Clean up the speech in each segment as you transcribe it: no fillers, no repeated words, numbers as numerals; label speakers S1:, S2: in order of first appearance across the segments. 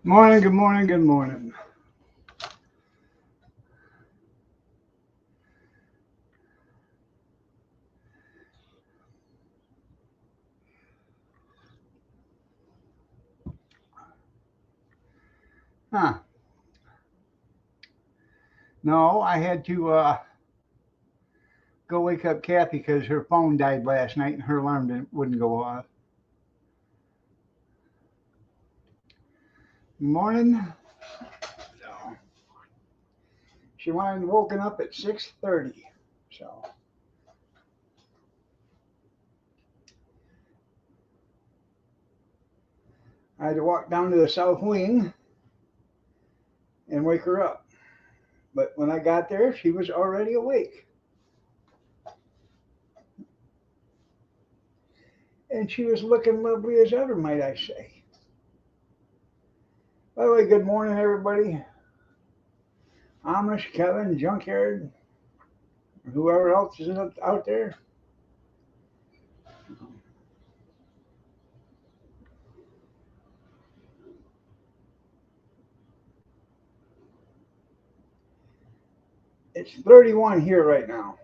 S1: Morning, good morning, good morning. Huh. No, I had to go wake up Kathy because her phone died last night and her alarm wouldn't go off. Good morning. So she wanted woken up at 6:30. So I had to walk down to the south wing and wake her up. But when I got there, she was already awake. And she was looking lovely as ever, might I say. By the way, good morning, everybody. Amish, Kevin, Junkyard, whoever else is out there. It's 31 here right now.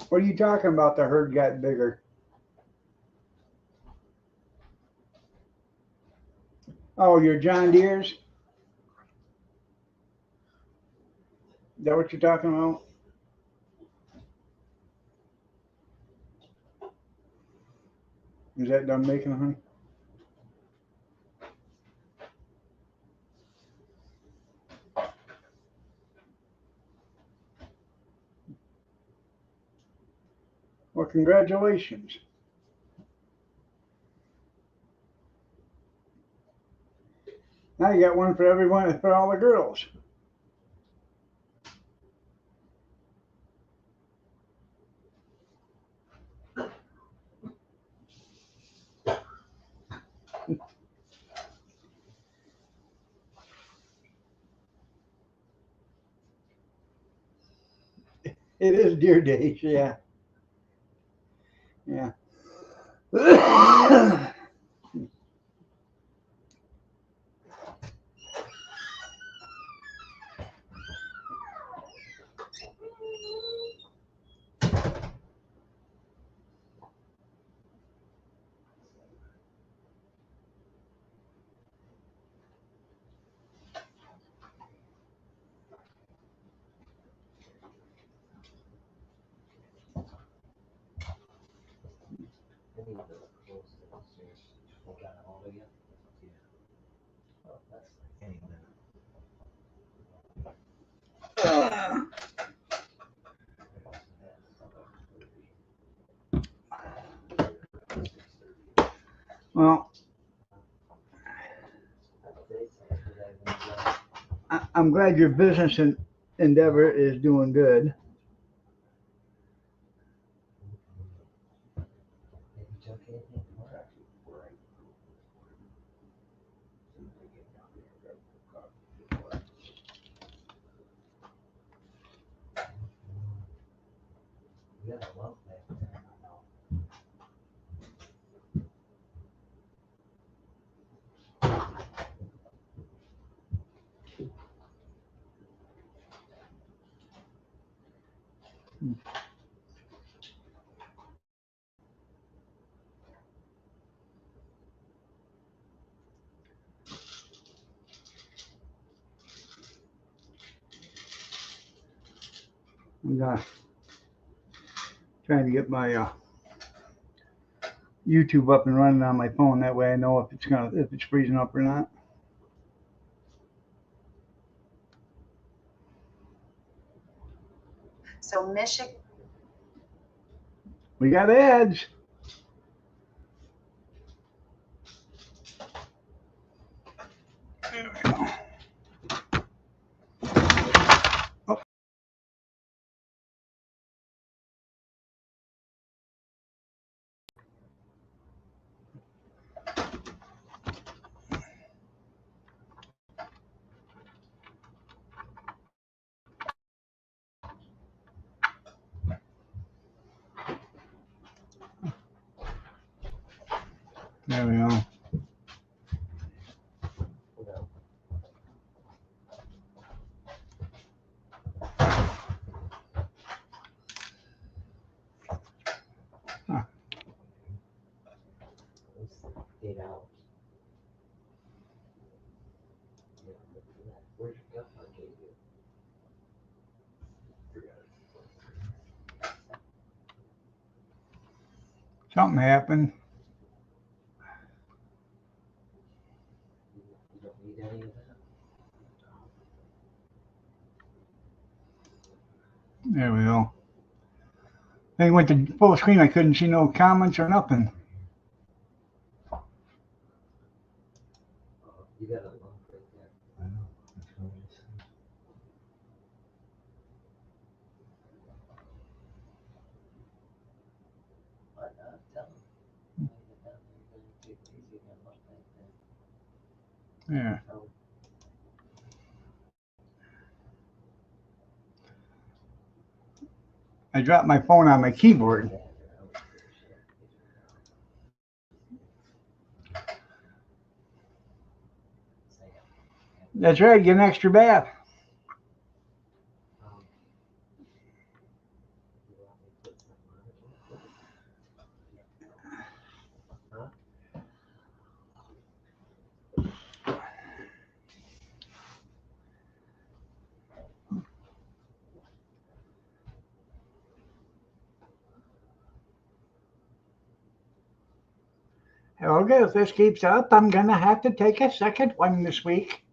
S1: What are you talking about? The herd got bigger. Oh, your John Deere's? Is that what you're talking about? Is that done making honey? Well, congratulations. Now you got one for everyone, for all the girls. It is Deer Days, yeah. Yeah. Well, I'm glad your business endeavor is doing good. I'm trying to get my YouTube up and running on my phone. That way I know if it's freezing up or not.
S2: So Michigan.
S1: We got ads. There we go. Oh. There we go. Huh.
S2: 8 hours. Where'd you go? I gave you.
S1: Something happened.
S2: You don't need any of that.
S1: There we go. They went to full screen. I couldn't see no comments or nothing.
S2: You got a lump right there. I know. That's what I just said. But tell them. When you get down there, you're gonna take it easy and lump right there.
S1: Yeah.
S2: So,
S1: I dropped my phone on my keyboard. That's right. Get an extra bath. Okay, if this keeps up, I'm gonna have to take a second one this week.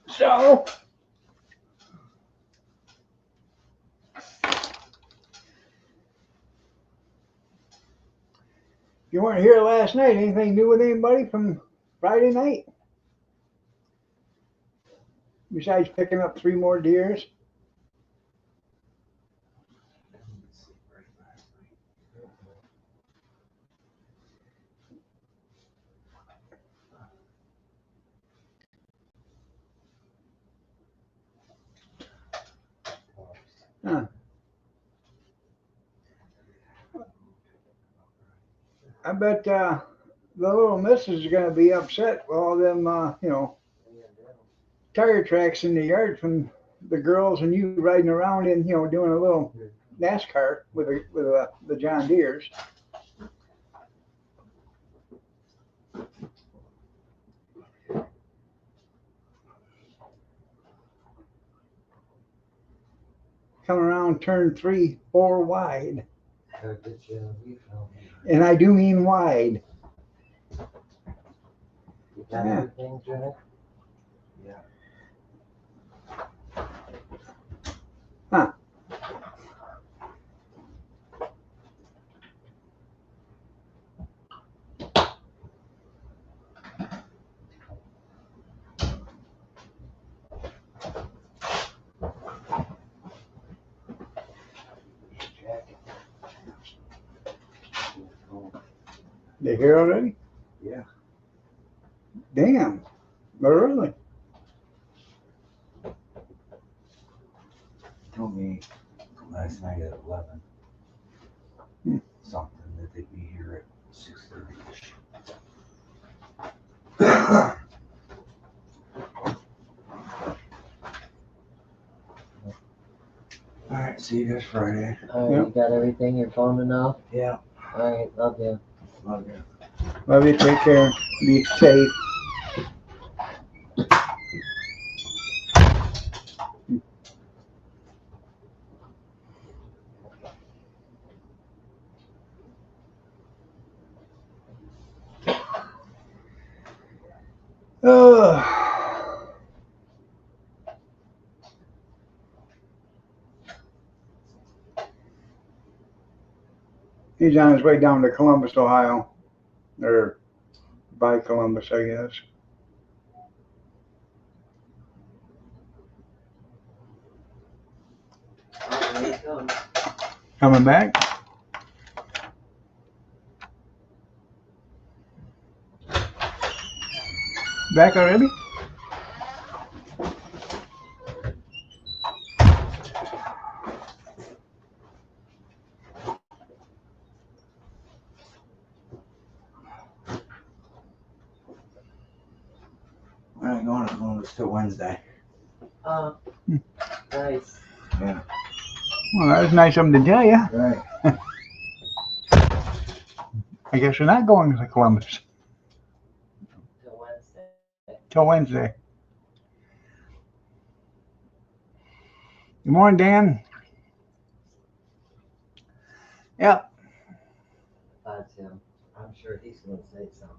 S1: So you weren't here last night. Anything new with anybody from Friday night? Besides picking up 3 more deers? Huh. I bet the little missus is gonna be upset with all them, tire tracks in the yard from the girls and you riding around and doing a little NASCAR with the John Deeres. Come around turn 3, 4 wide, and I do mean wide.
S2: You got everything, Jack? Yeah.
S1: Huh. They here already?
S2: Yeah.
S1: Damn. Early.
S2: Told me last night at 11 something that they'd be here at 6:30ish. All right, see you guys Friday.
S3: All right,
S1: Yep.
S3: You got everything? Your phone and all?
S2: Yeah.
S3: All right, love you.
S2: Love you.
S1: Love you. Take care. Be safe. Uh, he's on his way down to Columbus, Ohio, or by Columbus, I guess.
S2: Oh, there you go.
S1: Coming back. Back already? I ain't going to Columbus till Wednesday.
S2: Oh, nice.
S1: Yeah. Well, that was nice of him to tell you.
S3: Right.
S1: I guess you're not going to Columbus
S2: Till Wednesday.
S1: till Wednesday. Good morning, Dan. Yep.
S2: That's him. I'm sure he's gonna say something.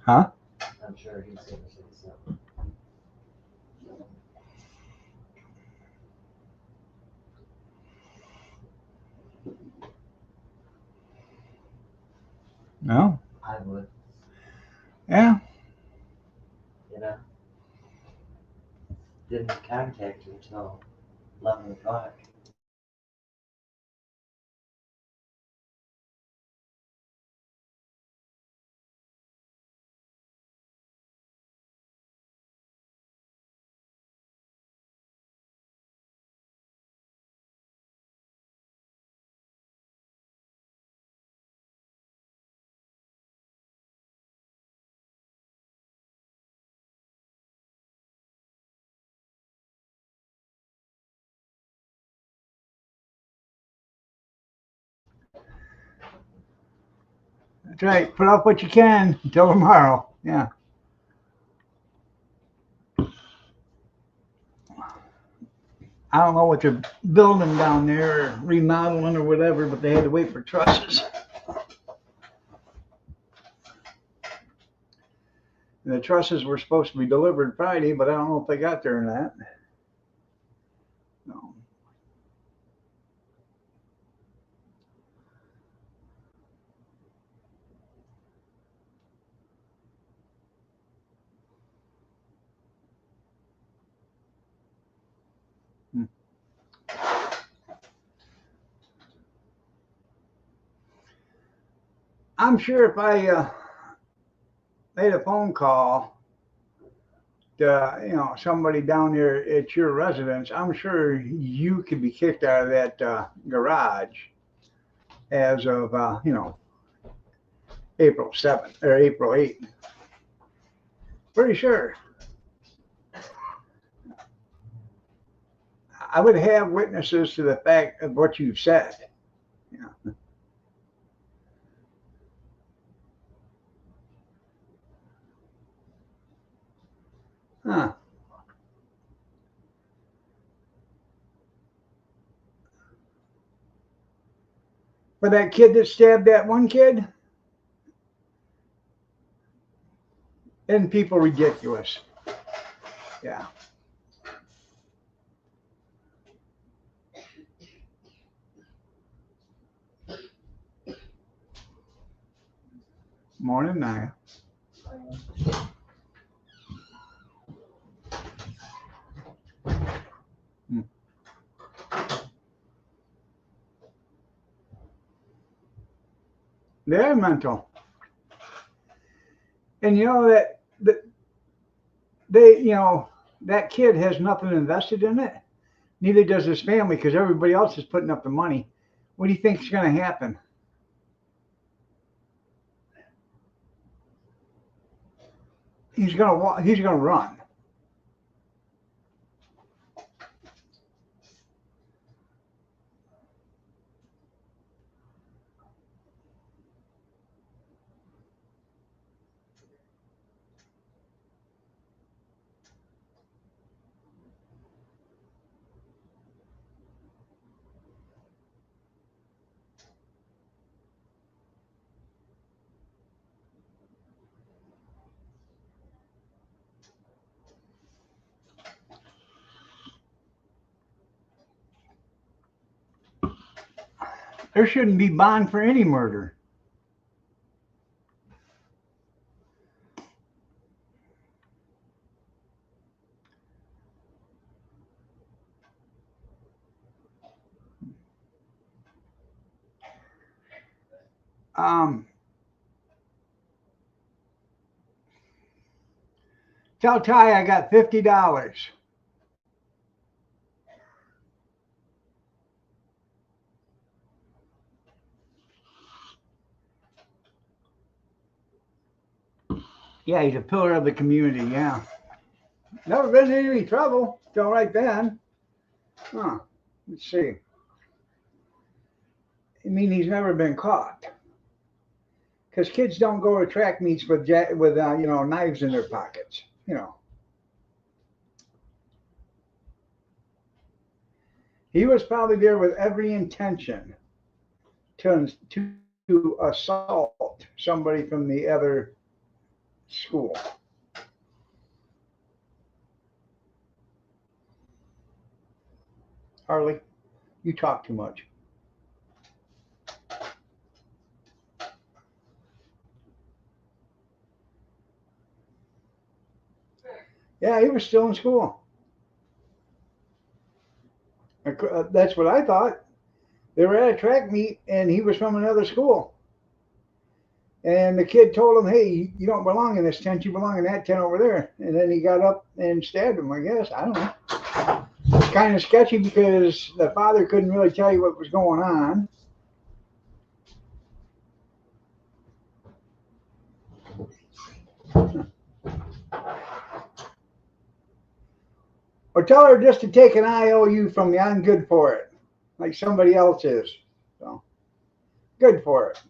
S1: Huh?
S2: I'm sure he's gonna say something.
S1: No.
S2: I would,
S1: Yeah.
S2: you know. Didn't contact you till 11 o'clock.
S1: That's right. Put off what you can until tomorrow. Yeah. I don't know what they're building down there or remodeling or whatever, but they had to wait for trusses. The trusses were supposed to be delivered Friday, but I don't know if they got there or not. No. Hmm. I'm sure if I made a phone call to somebody down there at your residence, I'm sure you could be kicked out of that garage as of April 7th or April 8th. Pretty sure. I would have witnesses to the fact of what you've said. Yeah. Huh. But that kid that stabbed that one kid, isn't people ridiculous? Yeah. Morning, Naya. Hmm. They're mental. And that they, that kid has nothing invested in it. Neither does his family because everybody else is putting up the money. What do you think is going to happen? He's going to run. There shouldn't be bond for any murder. Um, Tell Ty I got $50. Yeah, he's a pillar of the community. Yeah, never been in any trouble till right then. Huh? Let's see. I mean, he's never been caught because kids don't go to track meets with knives in their pockets. He was probably there with every intention to assault somebody from the other school. Harley, you talk too much. Yeah, he was still in school. That's what I thought. They were at a track meet, and he was from another school. And the kid told him, "Hey, you don't belong in this tent. You belong in that tent over there." And then he got up and stabbed him. I guess I don't know. It's kind of sketchy because the father couldn't really tell you what was going on. Or tell her just to take an IOU from me. I'm good for it, like somebody else is. So good for it.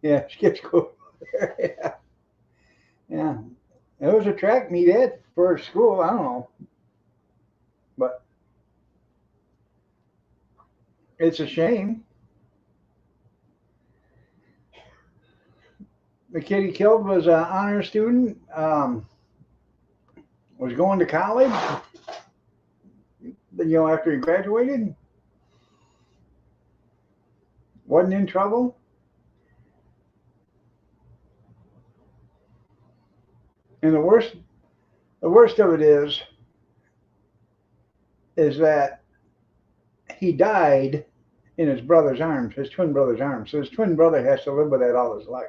S1: Yeah, skip school. Yeah, yeah. It was a track meet at for school. I don't know, but it's a shame. The kid he killed was an honor student. Was going to college. After he graduated, wasn't in trouble. And the worst of it is that he died in his brother's arms, his twin brother's arms. So his twin brother has to live with that all his life.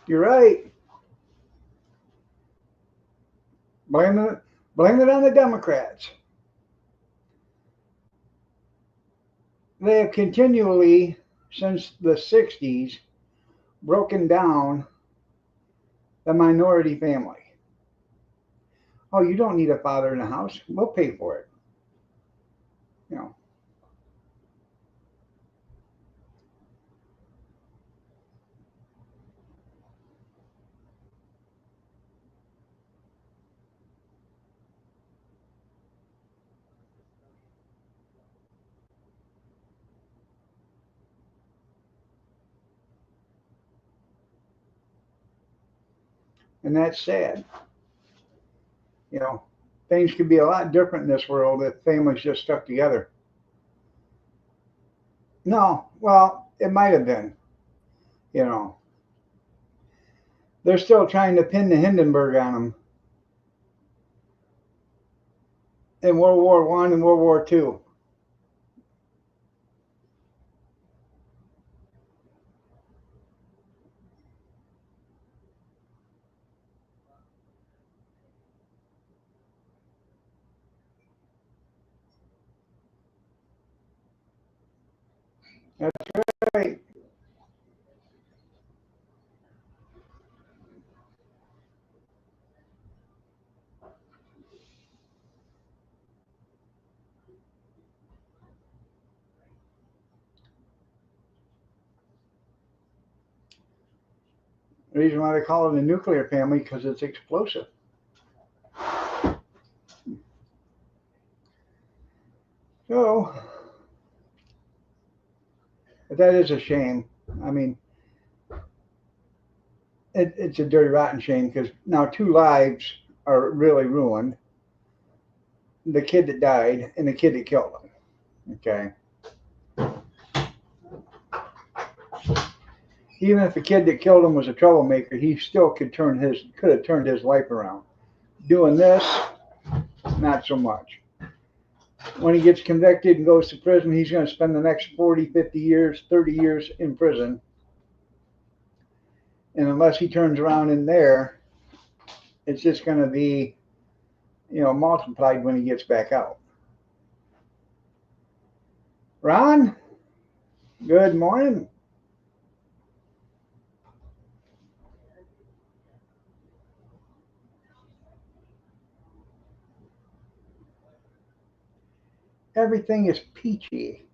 S1: You're right. Blame it, blame it on the Democrats. They have continually, since the 60s, broken down the minority family. Oh, you don't need a father in the house. We'll pay for it. You know, and that's sad. You know, things could be a lot different in this world if families just stuck together. No, well, it might have been. You know, they're still trying to pin the Hindenburg on them in World War One and World War Two. That's right. The reason why they call it a nuclear family because it's explosive. So, but that is a shame. I mean, it's a dirty, rotten shame because now 2 lives are really ruined. The kid that died and the kid that killed him. Okay. Even if the kid that killed him was a troublemaker, he still could have turned his life around. Doing this, not so much. When he gets convicted and goes to prison, he's going to spend the next 40, 50 years, 30 years in prison. And unless he turns around in there, it's just going to be, multiplied when he gets back out. Ron, good morning. Everything is peachy.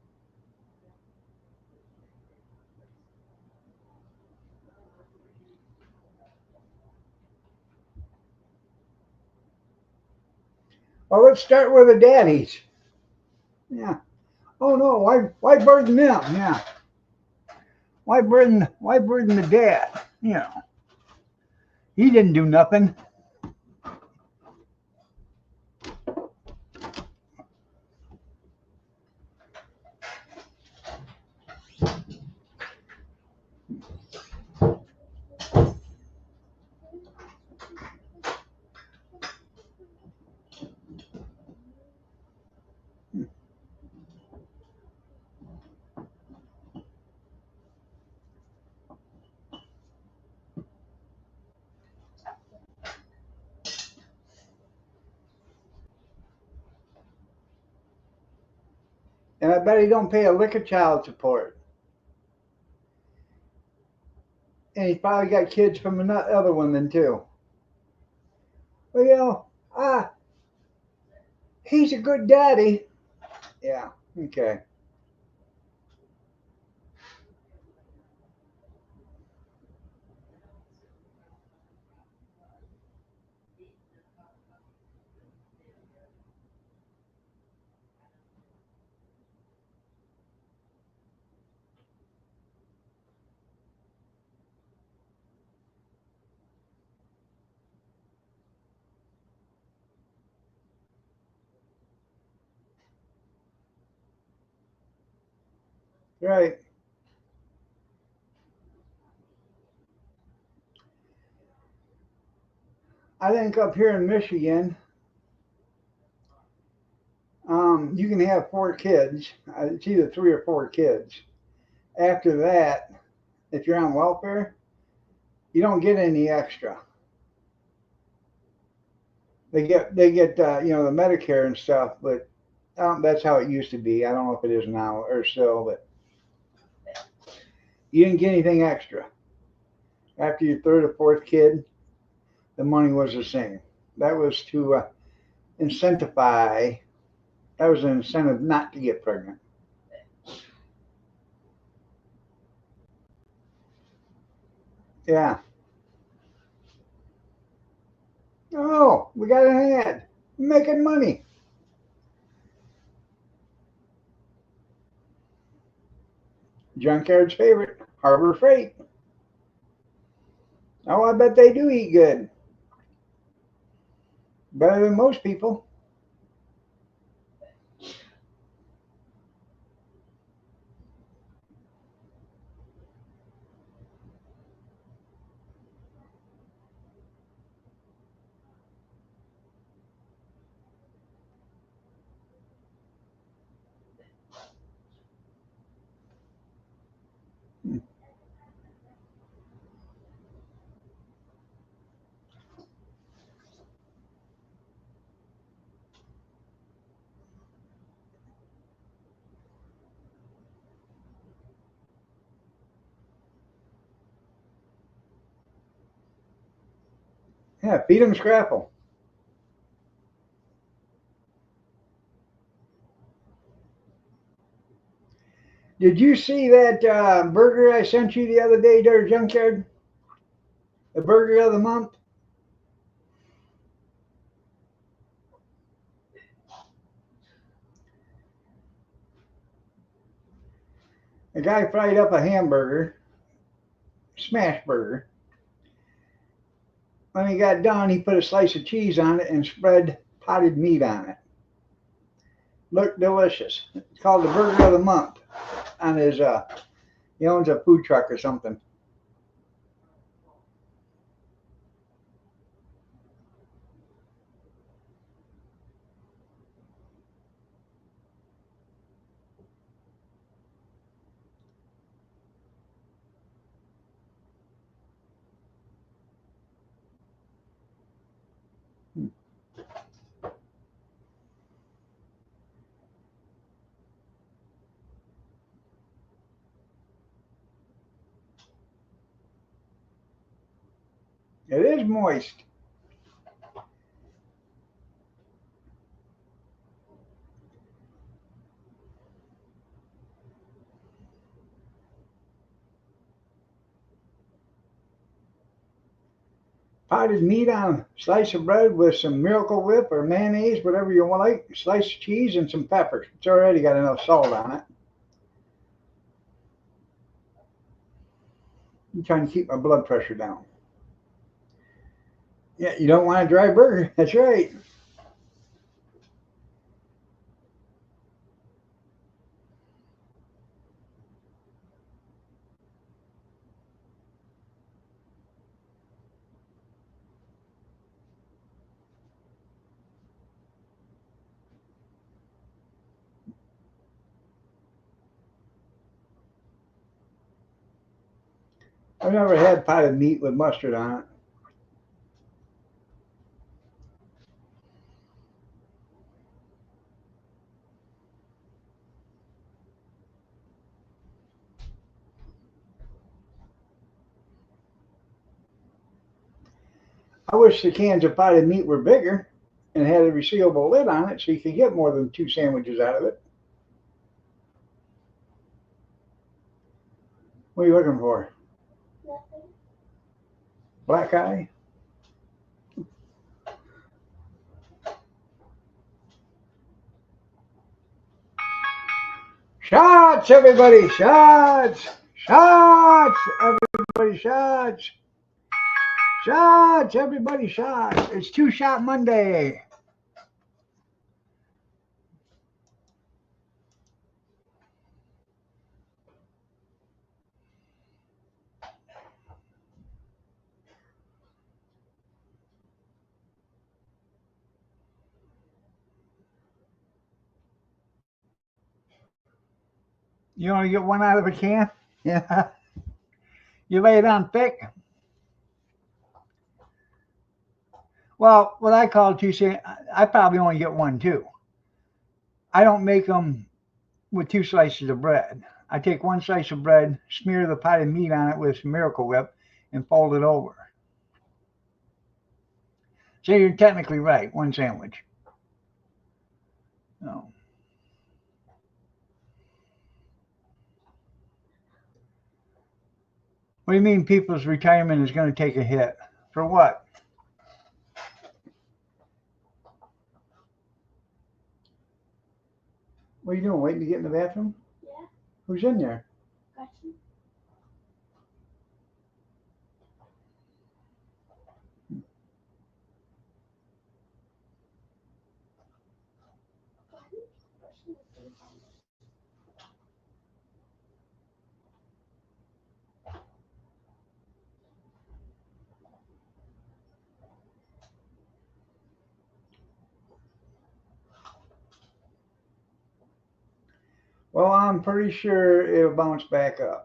S1: Well, let's start with the daddies. Yeah. Oh no, why burden them? Yeah. Why burden the dad? He didn't do nothing. And I bet he don't pay a lick of child support. And he's probably got kids from another woman too. Well, he's a good daddy. Yeah, okay. Right. I think up here in Michigan, you can have 4 kids. It's either 3 or 4 kids. After that, if you're on welfare, you don't get any extra. They get the Medicare and stuff, but that's how it used to be. I don't know if it is now or so, but you didn't get anything extra. After your 3rd or 4th kid, the money was the same. That was to incentivize. That was an incentive not to get pregnant. Yeah. Oh, we got an ad. Making money. Junkyard's favorite, Harbor Freight. Oh, I bet they do eat good. Better than most people. Yeah, feed them scrapple. Did you see that burger I sent you the other day there, Junkyard? The burger of the month. The guy fried up a hamburger, smash burger. When he got done, he put a slice of cheese on it and spread potted meat on it. Looked delicious. It's called the burger of the month. On his, he owns a food truck or something. It is moist. Potted meat on a slice of bread with some Miracle Whip or mayonnaise, whatever you like, slice of cheese and some peppers. It's already got enough salt on it. I'm trying to keep my blood pressure down. Yeah, you don't want a dry burger. That's right. I've never had potted meat with mustard on it. I wish the cans of potted meat were bigger and had a resealable lid on it so you could get more than 2 sandwiches out of it. What are you looking for?
S4: Nothing.
S1: Black eye? Shots, everybody! Shots! Shots! Everybody, shots! Shots! Everybody, shots! It's 2-shot Monday. You only get one out of a can? Yeah. You lay it on thick? Well, what I call 2 I probably only get one too. I don't make them with 2 slices of bread. I take 1 slice of bread, smear the potted meat on it with some Miracle Whip, and fold it over. So you're technically right, 1 sandwich. No. What do you mean people's retirement is going to take a hit? For what? What are you doing? Waiting to get in the bathroom?
S4: Yeah.
S1: Who's in there?
S4: Gretchen.
S1: Well, I'm pretty sure it'll bounce back up.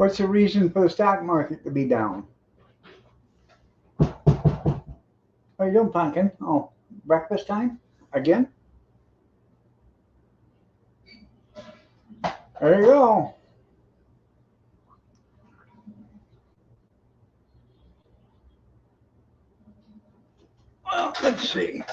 S1: What's the reason for the stock market to be down? How you doing, Pumpkin? Oh, breakfast time? Again? There you go. Well, let's see.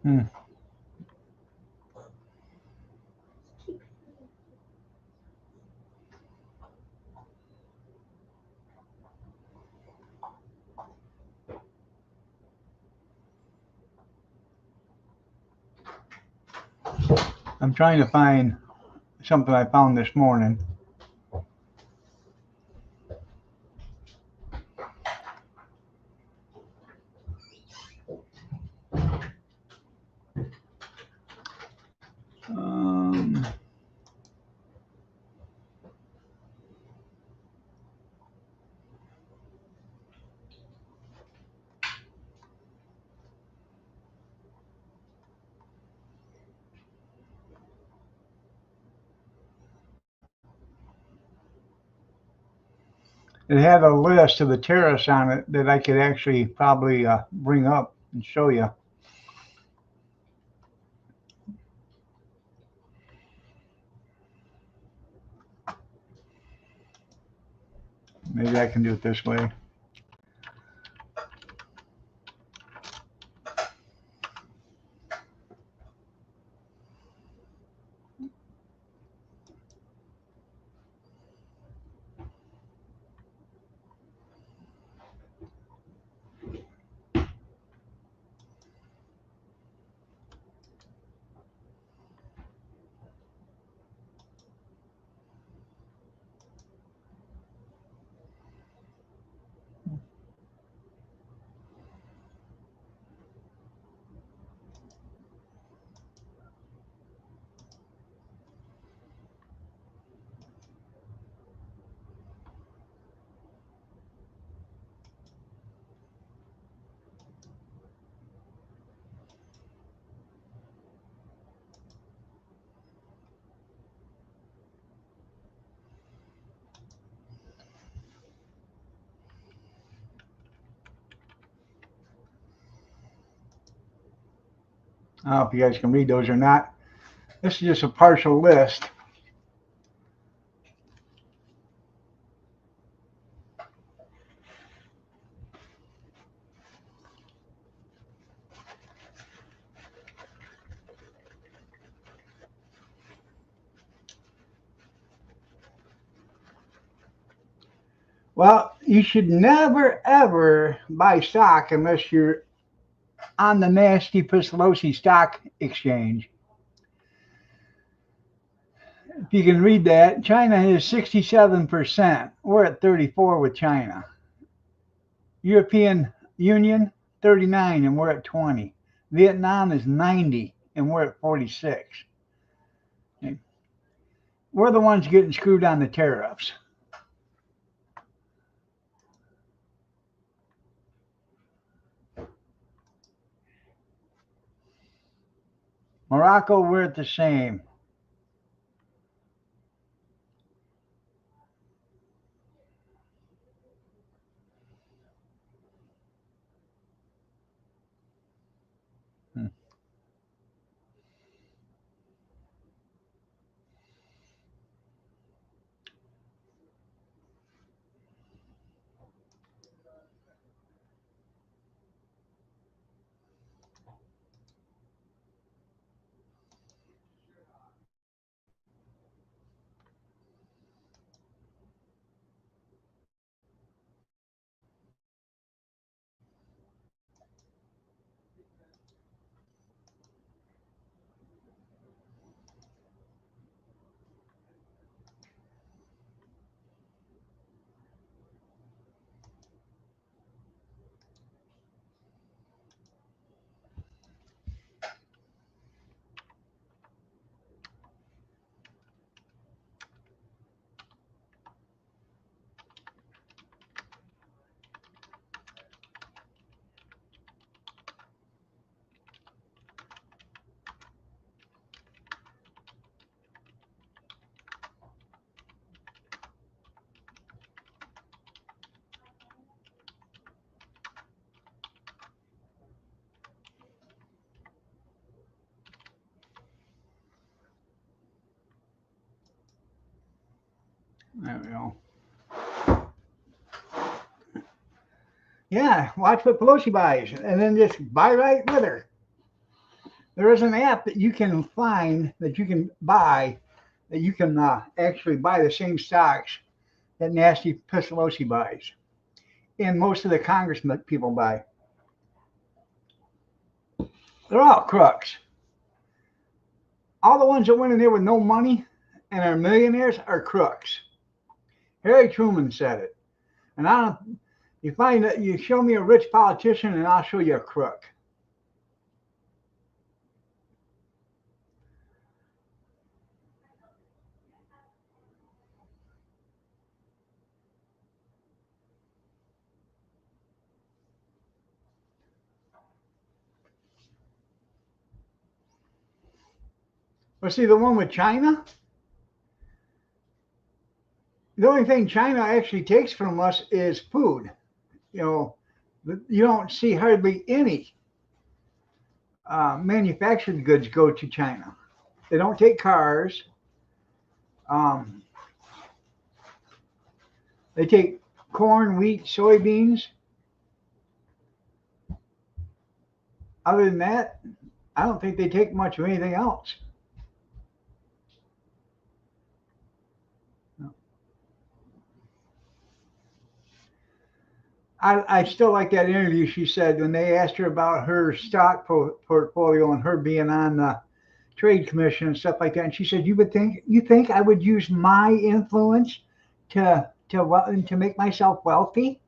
S1: Hmm. I'm trying to find something I found this morning. Um, it had a list of the tariffs on it that I could actually probably bring up and show you. Maybe I can do it this way. I don't know if you guys can read those or not. This is just a partial list. Well, you should never ever buy stock unless you're on the nasty Pislosi stock exchange. If you can read that, China is 67%. We're at 34 with China. European Union 39 and we're at 20. Vietnam is 90 and we're at 46. We're the ones getting screwed on the tariffs. Morocco, we're at the same. Hmm. There we go. Yeah, watch what Pelosi buys, and then just buy right with her. There is an app that you can find that you can buy that you can actually buy the same stocks that nasty Pelosi buys, and most of the congressmen people buy. They're all crooks. All the ones that went in there with no money and are millionaires are crooks. Harry Truman said it. And I don't. You find that you show me a rich politician, and I'll show you a crook. But see, the one with China, the only thing China actually takes from us is food. You know, you don't see hardly any manufactured goods go to China. They don't take cars. Um, they take corn, wheat, soybeans. Other than that, I don't think they take much of anything else. I still like that interview she said when they asked her about her stock portfolio and her being on the trade commission and stuff like that. And she said, you think I would use my influence to make myself wealthy?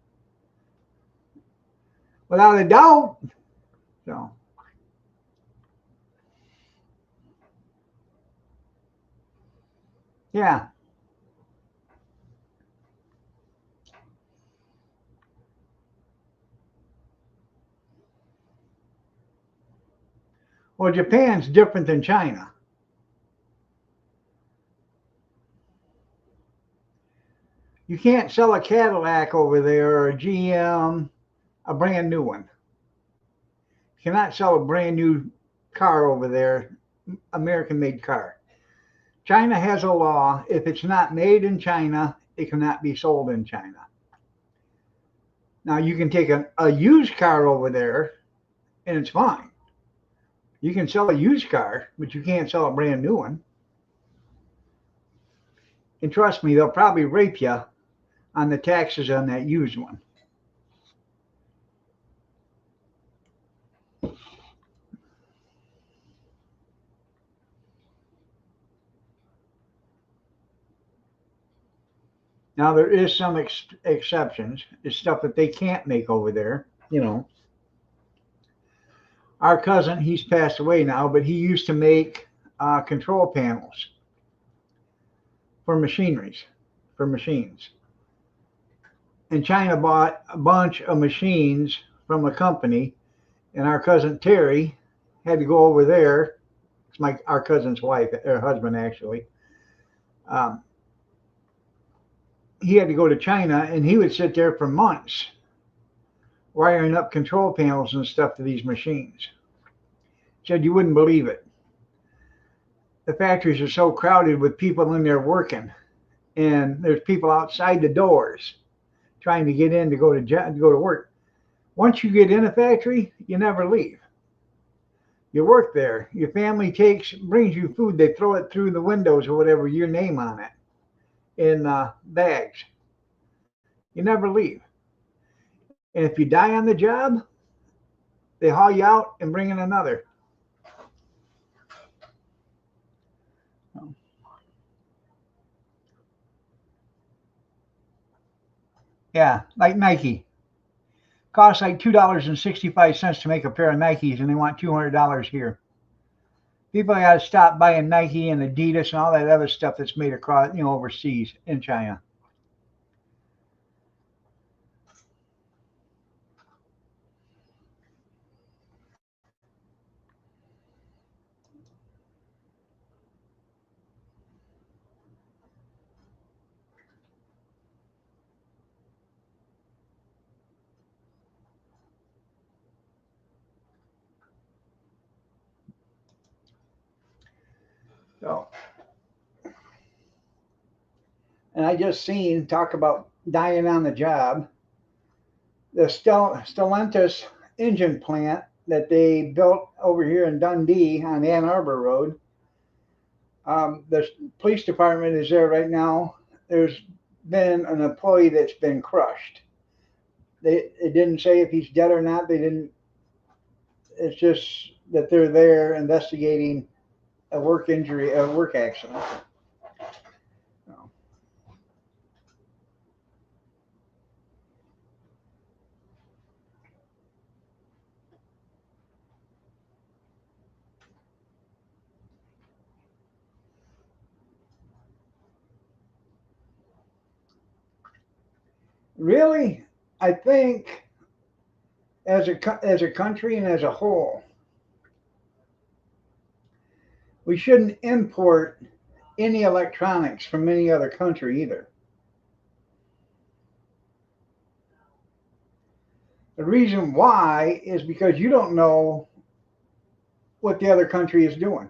S1: Without a doubt. So yeah. Well, Japan's different than China. You can't sell a Cadillac over there or a GM, a brand new one. You cannot sell a brand new car over there, American made car. China has a law, if it's not made in China, it cannot be sold in China. Now you can take a used car over there and it's fine. You can sell a used car, but you can't sell a brand new one. And trust me, they'll probably rape you on the taxes on that used one. Now there is some exceptions. It's stuff that they can't make over there. You know, our cousin, he's passed away now, but he used to make control panels for machineries, for machines. And China bought a bunch of machines from a company, and our cousin Terry had to go over there. It's our cousin's wife, or husband actually. Um, he had to go to China, and he would sit there for months wiring up control panels and stuff to these machines. Said you wouldn't believe it. The factories are so crowded with people in there working, and there's people outside the doors trying to get in to go to work. Once you get in a factory, you never leave. You work there. Your family brings you food. They throw it through the windows or whatever, your name on it, in bags. You never leave. And if you die on the job, they haul you out and bring in another. Yeah, like Nike. Costs like $2.65 to make a pair of Nikes, and they want $200 here. People got to stop buying Nike and Adidas and all that other stuff that's made across, overseas in China. So And I just seen talk about dying on the job. The Stellantis engine plant that they built over here in Dundee on Ann Arbor Road. The police department is there right now. There's been an employee that's been crushed. It didn't say if he's dead or not. They didn't. It's just that they're there investigating a work injury, a work accident. Really, I think as a country and as a whole, we shouldn't import any electronics from any other country either. The reason why is because you don't know what the other country is doing.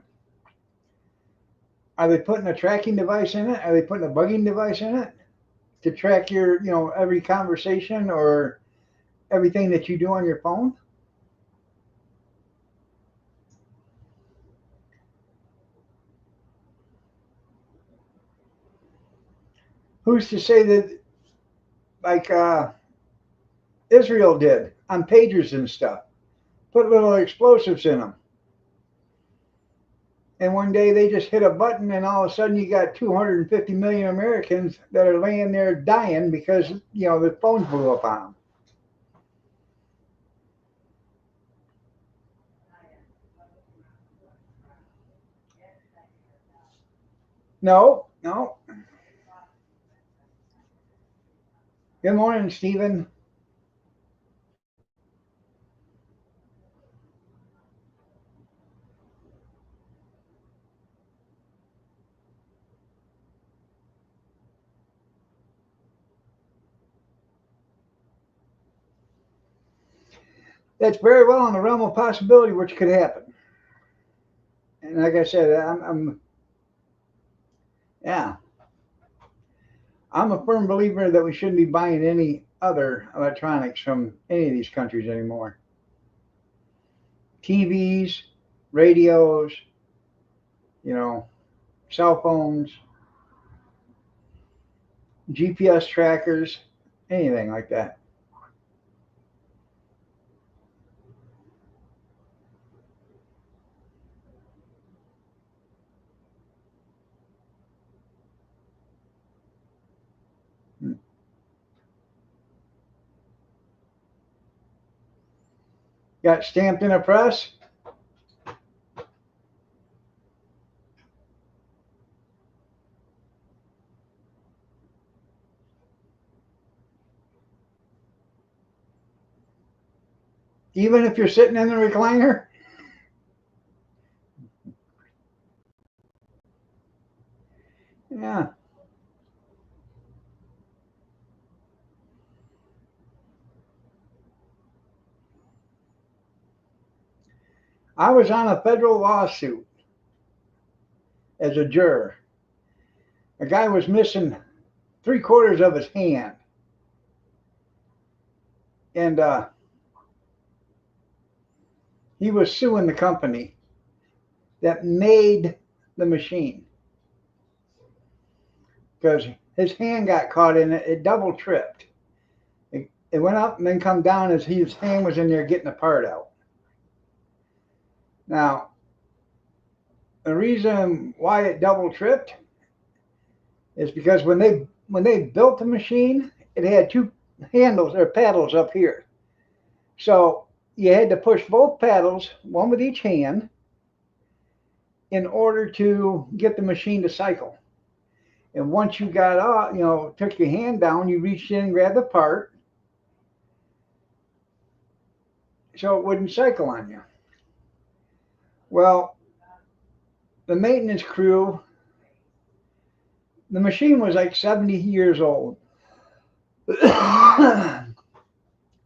S1: Are they putting a tracking device in it? Are they putting a bugging device in it to track your, every conversation or everything that you do on your phone? Who's to say that, like Israel did on pagers and stuff, put little explosives in them. And one day they just hit a button and all of a sudden you got 250 million Americans that are laying there dying because, the phones blew up on them. No, no. Good morning, Stephen. That's very well in the realm of possibility which could happen. And like I said, yeah, I'm a firm believer that we shouldn't be buying any other electronics from any of these countries anymore. TVs, radios, cell phones, GPS trackers, anything like that. Got stamped in a press? Even if you're sitting in the recliner? Yeah. I was on a federal lawsuit as a juror. A guy was missing 3/4 of his hand. And he was suing the company that made the machine because his hand got caught in it. It double tripped. It went up and then come down as his hand was in there getting the part out. Now, the reason why it double tripped is because when they built the machine, it had two handles or paddles up here. So you had to push both paddles, one with each hand, in order to get the machine to cycle. And once you got off, took your hand down, you reached in and grabbed the part so it wouldn't cycle on you. Well, the maintenance crew, the machine was like 70 years old.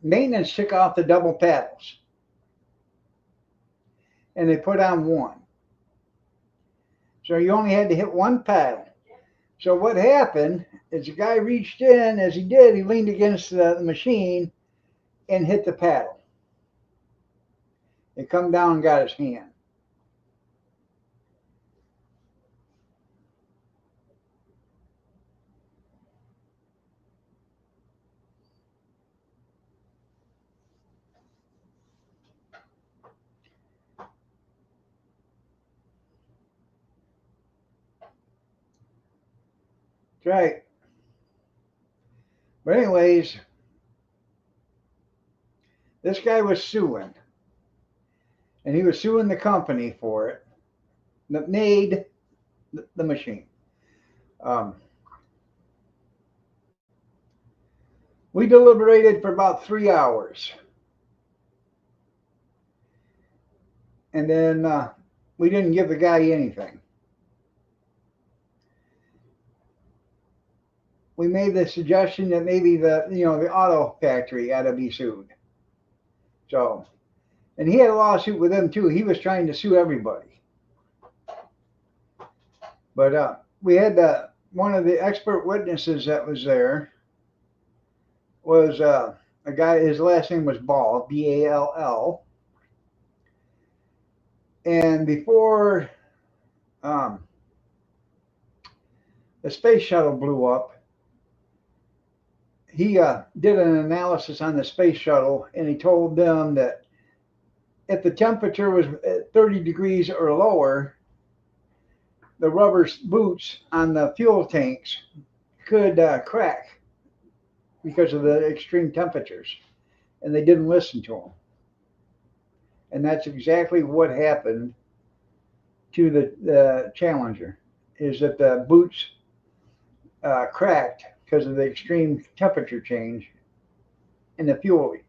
S1: Maintenance took off the double paddles and they put on one. So you only had to hit one paddle. So what happened as the guy reached in, as he did, he leaned against the machine and hit the paddle. It come down and got his hand. That's right. But anyways, this guy was suing. And he was suing the company for it that made the machine. Um, we deliberated for about 3 hours. And then we didn't give the guy anything. We made the suggestion that maybe the auto factory ought to be sued. So, and he had a lawsuit with them too. He was trying to sue everybody. But we had one of the expert witnesses that was there was a guy. His last name was Ball, Ball. And before the space shuttle blew up, he did an analysis on the space shuttle, and he told them that if the temperature was at 30 degrees or lower, the rubber boots on the fuel tanks could crack because of the extreme temperatures. And they didn't listen to him. And that's exactly what happened to the Challenger, is that the boots cracked because of the extreme temperature change in the fuel leak.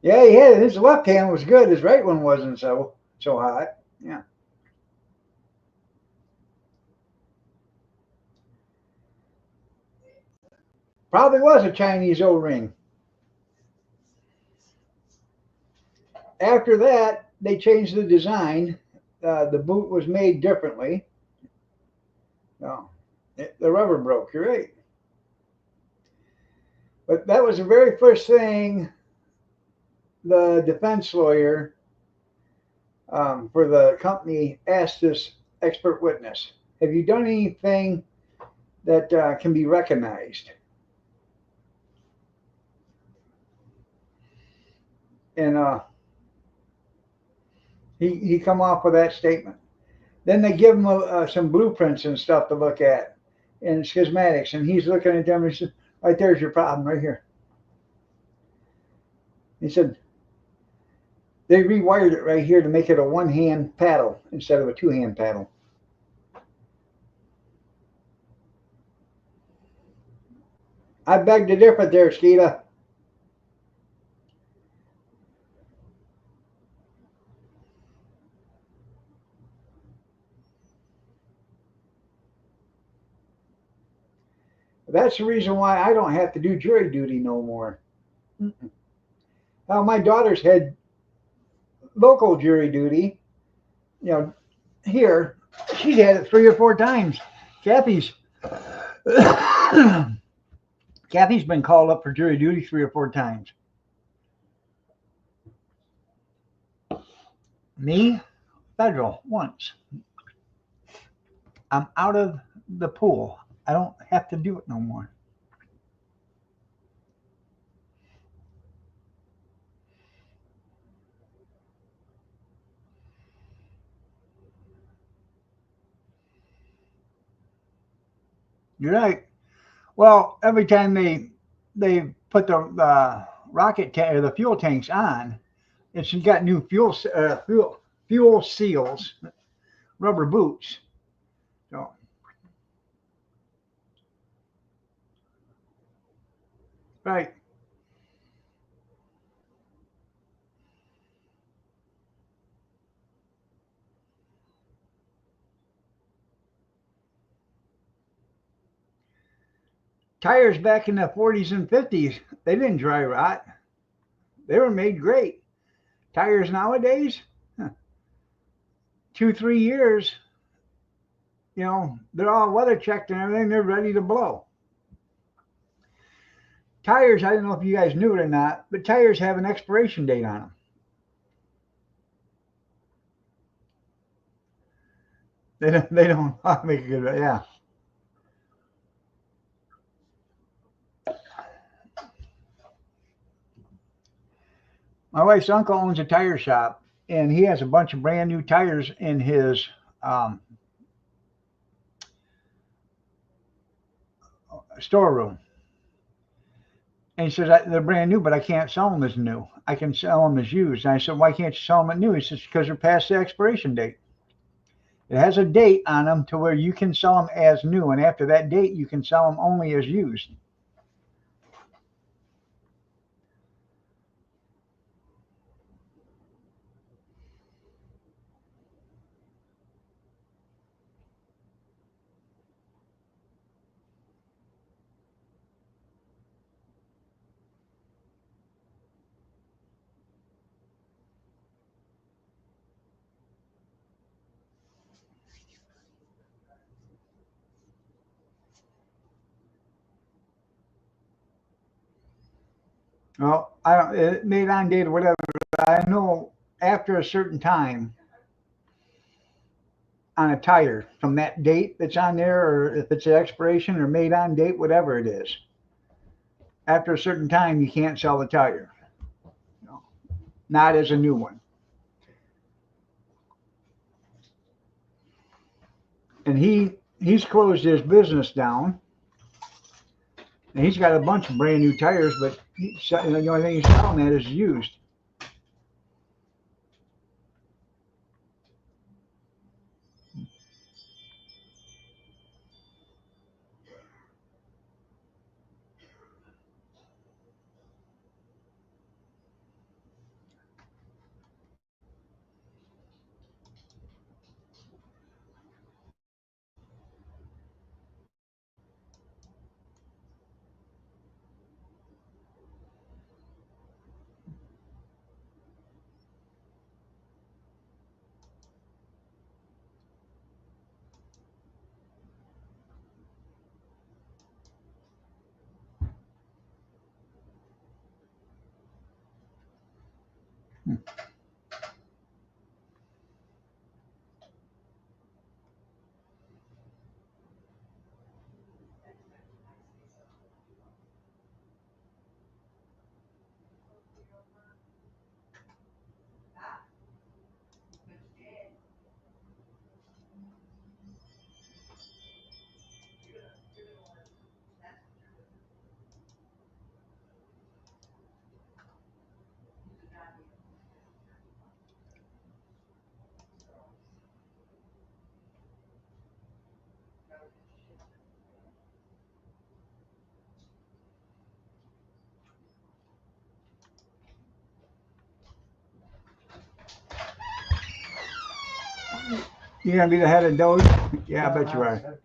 S1: Yeah, he had it. His left hand was good. His right one wasn't so hot. Yeah. Probably was a Chinese O-ring. After that, they changed the design. The boot was made differently. No, the rubber broke. You're right. But that was the very first thing the defense lawyer for the company asked this expert witness. Have you done anything that can be recognized? And he come off with that statement. Then they give him some blueprints and stuff to look at and schematics, and he's looking at them and he said, right there's your problem right here. He said, they rewired it right here to make it a one-hand paddle instead of a two-hand paddle. I beg to differ there, Skeeta. That's the reason why I don't have to do jury duty no more. Now, my daughter's had local jury duty, here. She's had it 3 or 4 times. Kathy's Kathy's been called up for jury duty 3 or 4 times. Me, federal, once. I'm out of the pool. I don't have to do it no more. You're right. Well, every time they put the rocket tank or the fuel tanks on, it's got new fuel seals, rubber boots. So, right. Tires back in the 40s and 50s, they didn't dry rot. They were made great. Tires nowadays, 2, 3 years, they're all weather checked and everything. They're ready to blow. Tires, I don't know if you guys knew it or not, but tires have an expiration date on them. They don't make a good, yeah. My wife's uncle owns a tire shop, and he has a bunch of brand new tires in his um, storeroom. And he says, they're brand new, but I can't sell them as new. I can sell them as used. And I said, why can't you sell them as new? He says, because they're past the expiration date. It has a date on them to where you can sell them as new. And after that date, you can sell them only as used. Well, I don't, it made on date or whatever. I know after a certain time on a tire from that date that's on there, or if it's an expiration or made on date, whatever it is, after a certain time, you can't sell the tire. Not as a new one. And he's closed his business down, and he's got a bunch of brand new tires, but the only thing he's selling that is used. You're gonna be the head of Doge? Yeah, I bet you are.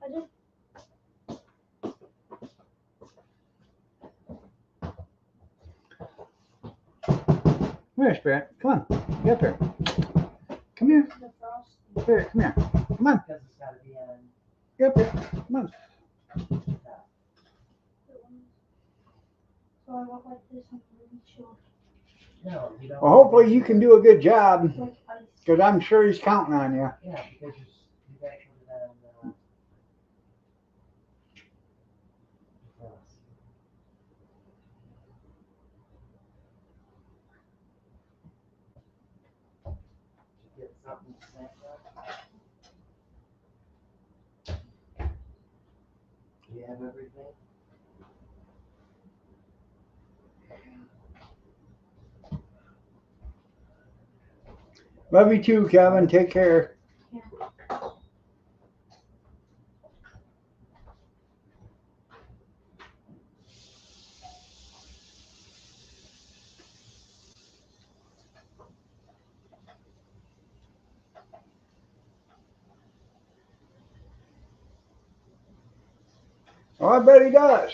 S4: I did.
S1: Come here, Spirit. Come on. Get up here. Come here.
S4: The frost.
S1: Spirit, come here. Come on.
S2: Because it's gotta be on.
S1: Get up here. Come on.
S4: So I walk like this and really short.
S2: No, you don't.
S1: Well, hopefully you can do a good job,
S4: Like ice.
S1: because I'm sure he's counting on you.
S2: Yeah, because you gotta put it on frost. Did you get something snapped up? Do you have everything?
S1: Love you too, Kevin. Take care. Oh, I bet he does.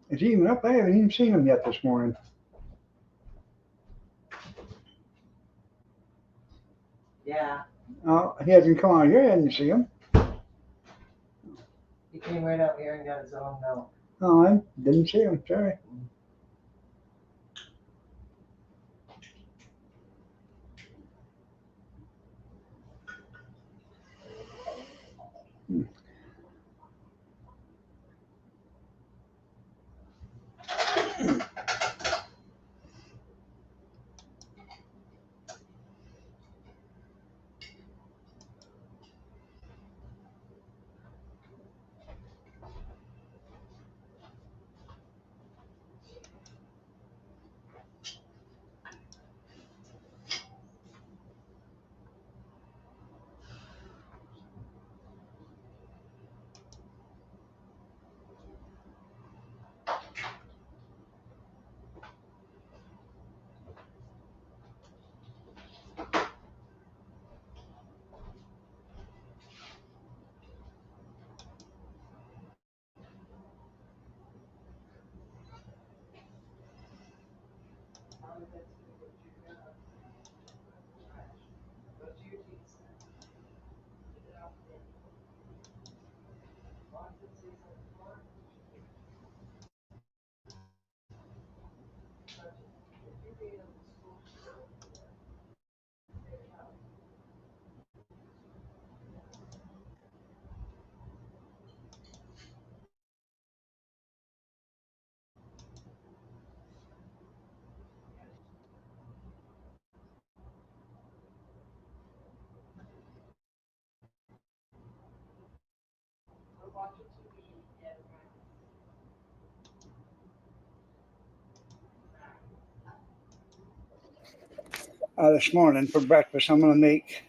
S1: Is he even up? I haven't even seen him yet this morning.
S2: Yeah,
S1: Oh, he hasn't come out here. I didn't see him.
S2: he came right out here and got his own milk.
S1: Oh, I didn't see him. Sorry. This morning for breakfast, I'm going to make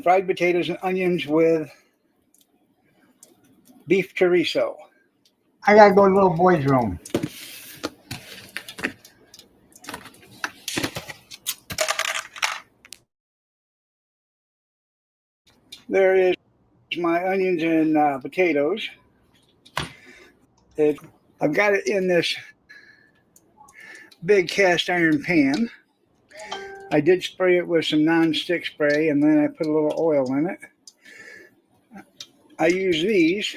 S1: fried potatoes and onions with beef chorizo. I got to go to the little boy's room. There is my onions and potatoes. I've got it in this big cast iron pan. I did spray it with some non-stick spray, and then I put a little oil in it. I use these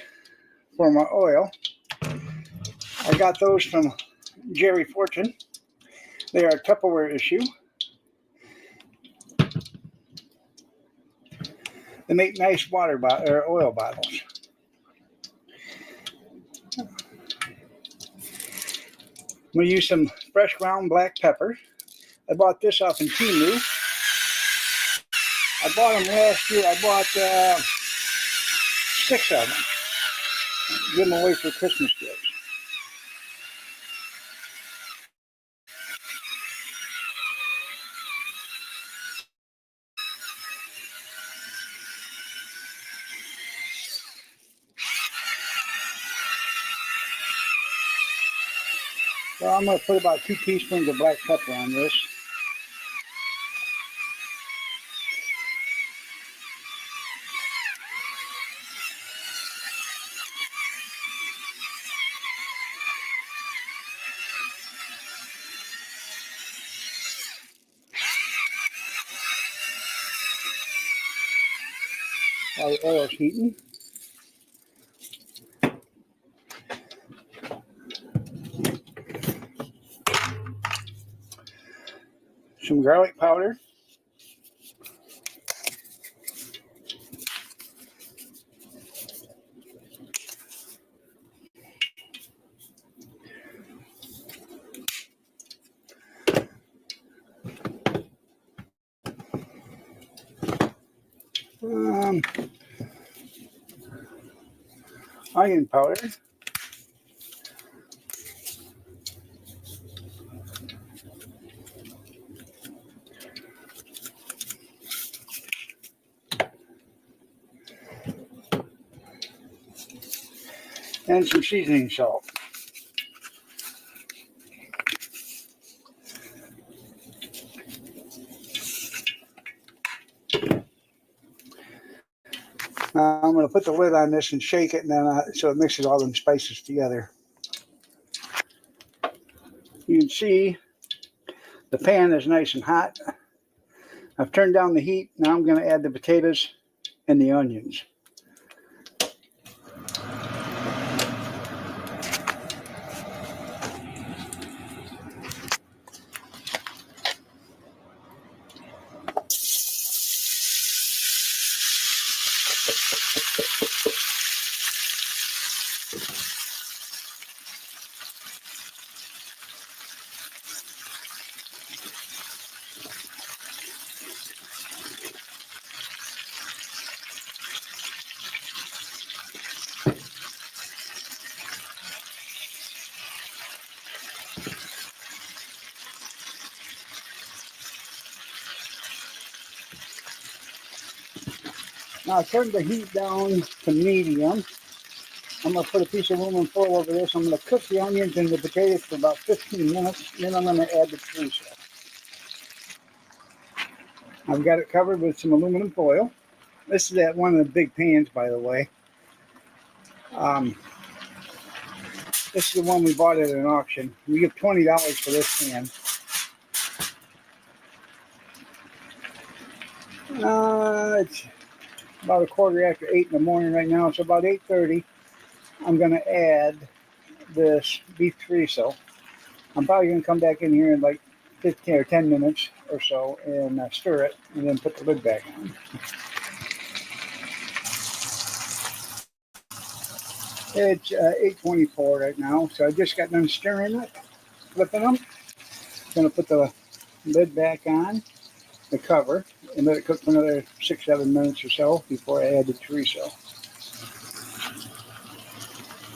S1: for my oil. I got those from Jerry Fortune. They are a Tupperware issue. They make nice oil bottles. I'm going to use some fresh ground black pepper. I bought this off in Temu. I bought them last year. I bought 6 of them. Give them away for Christmas gifts. So I'm going to put about 2 teaspoons of black pepper on this. While the oil's heating. Some garlic powder. Onion powder. and some seasoning salt. Now I'm going to put the lid on this and shake it, and then so it mixes all them spices together. You can see the pan is nice and hot. I've turned down the heat. Now I'm going to add the potatoes and the onions. Now I turned the heat down to medium. I'm going to put a piece of aluminum foil over this. I'm going to cook the onions and the potatoes for about 15 minutes. Then I'm going to add the chorizo. I've got it covered with some aluminum foil. This is at one of the big pans, by the way. This is the one we bought at an auction. We give $20 for this pan. It's about 8:15 in the morning right now. It's about 8:30. I'm going to add this beef chorizo. I'm probably going to come back in here in like 15 or 10 minutes or so and stir it and then put the lid back on. It's 8:24 right now, so I just got done stirring it, flipping them. Going to put the lid back on, the cover, and let it cook for another 6-7 minutes or so before I add the chorizo.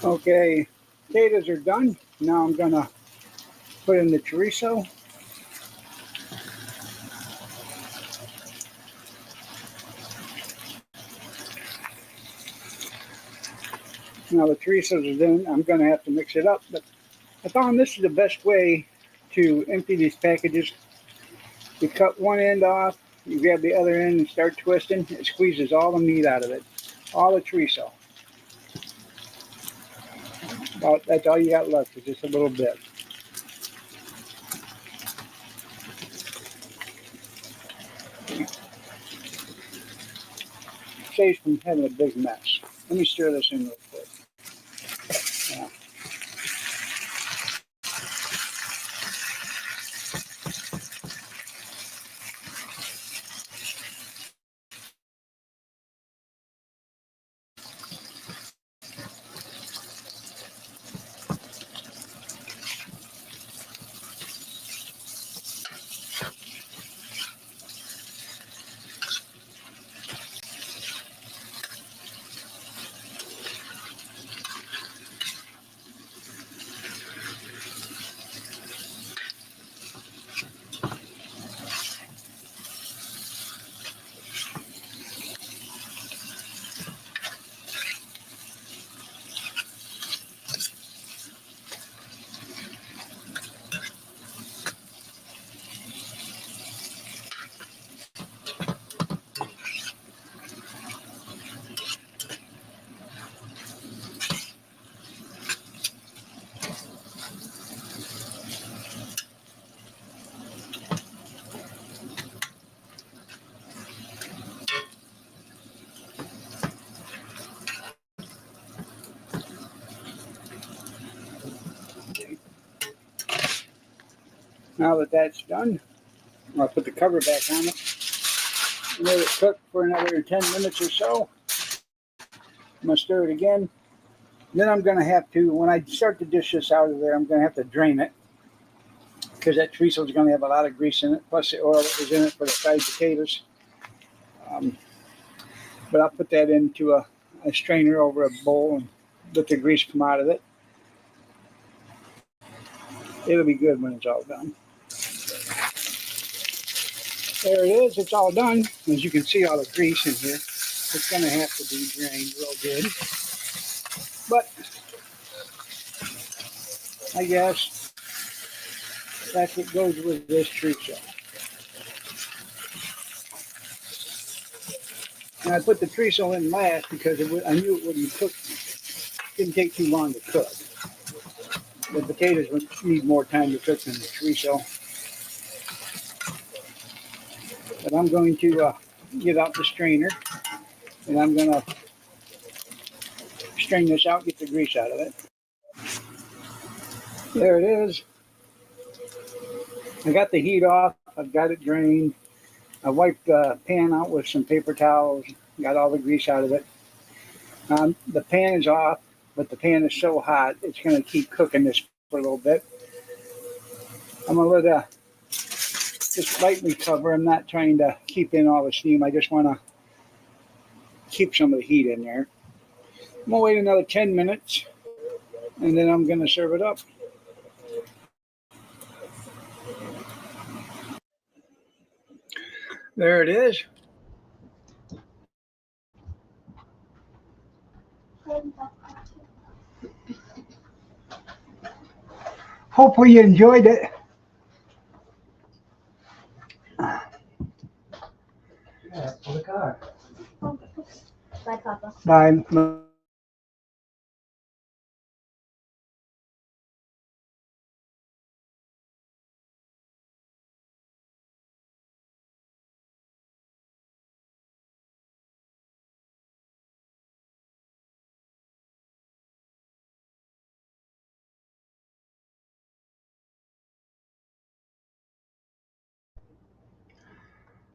S1: Okay, potatoes are done. Now I'm going to put in the chorizo. Now the chorizo is in. I'm going to have to mix it up, but I found this is the best way to empty these packages. You cut one end off, you grab the other end and start twisting. It squeezes all the meat out of it, all the chorizo. That's all you got left, is just a little bit. Saves from having a big mess. Let me stir this in real quick. Yeah. Now that that's done, I'll put the cover back on it. Let it cook for another 10 minutes or so. I'm going to stir it again. Then I'm going to have to, when I start to dish this out of there, I'm going to have to drain it, because that chorizo is going to have a lot of grease in it, plus the oil that was in it for the fried potatoes. But I'll put that into a strainer over a bowl and let the grease come out of it. It'll be good when it's all done. There it is. It's all done. As you can see, all the grease in here. It's going to have to be drained real good. But I guess that's what goes with this chorizo. And I put the chorizo in last because I knew it wouldn't cook. Didn't take too long to cook. The potatoes would need more time to cook than the chorizo. But I'm going to get out the strainer, and I'm going to strain this out, get the grease out of it. There it is. I got the heat off. I've got it drained. I wiped the pan out with some paper towels. Got all the grease out of it. The pan is off, but the pan is so hot, it's going to keep cooking this for a little bit. I'm going to let it just lightly cover. I'm not trying to keep in all the steam. I just want to keep some of the heat in there. I'm going to wait another 10 minutes, and then I'm going to serve it up. There it is. Hopefully you enjoyed it.
S3: Yeah, for the car.
S4: Bye, Papa.
S1: Bye.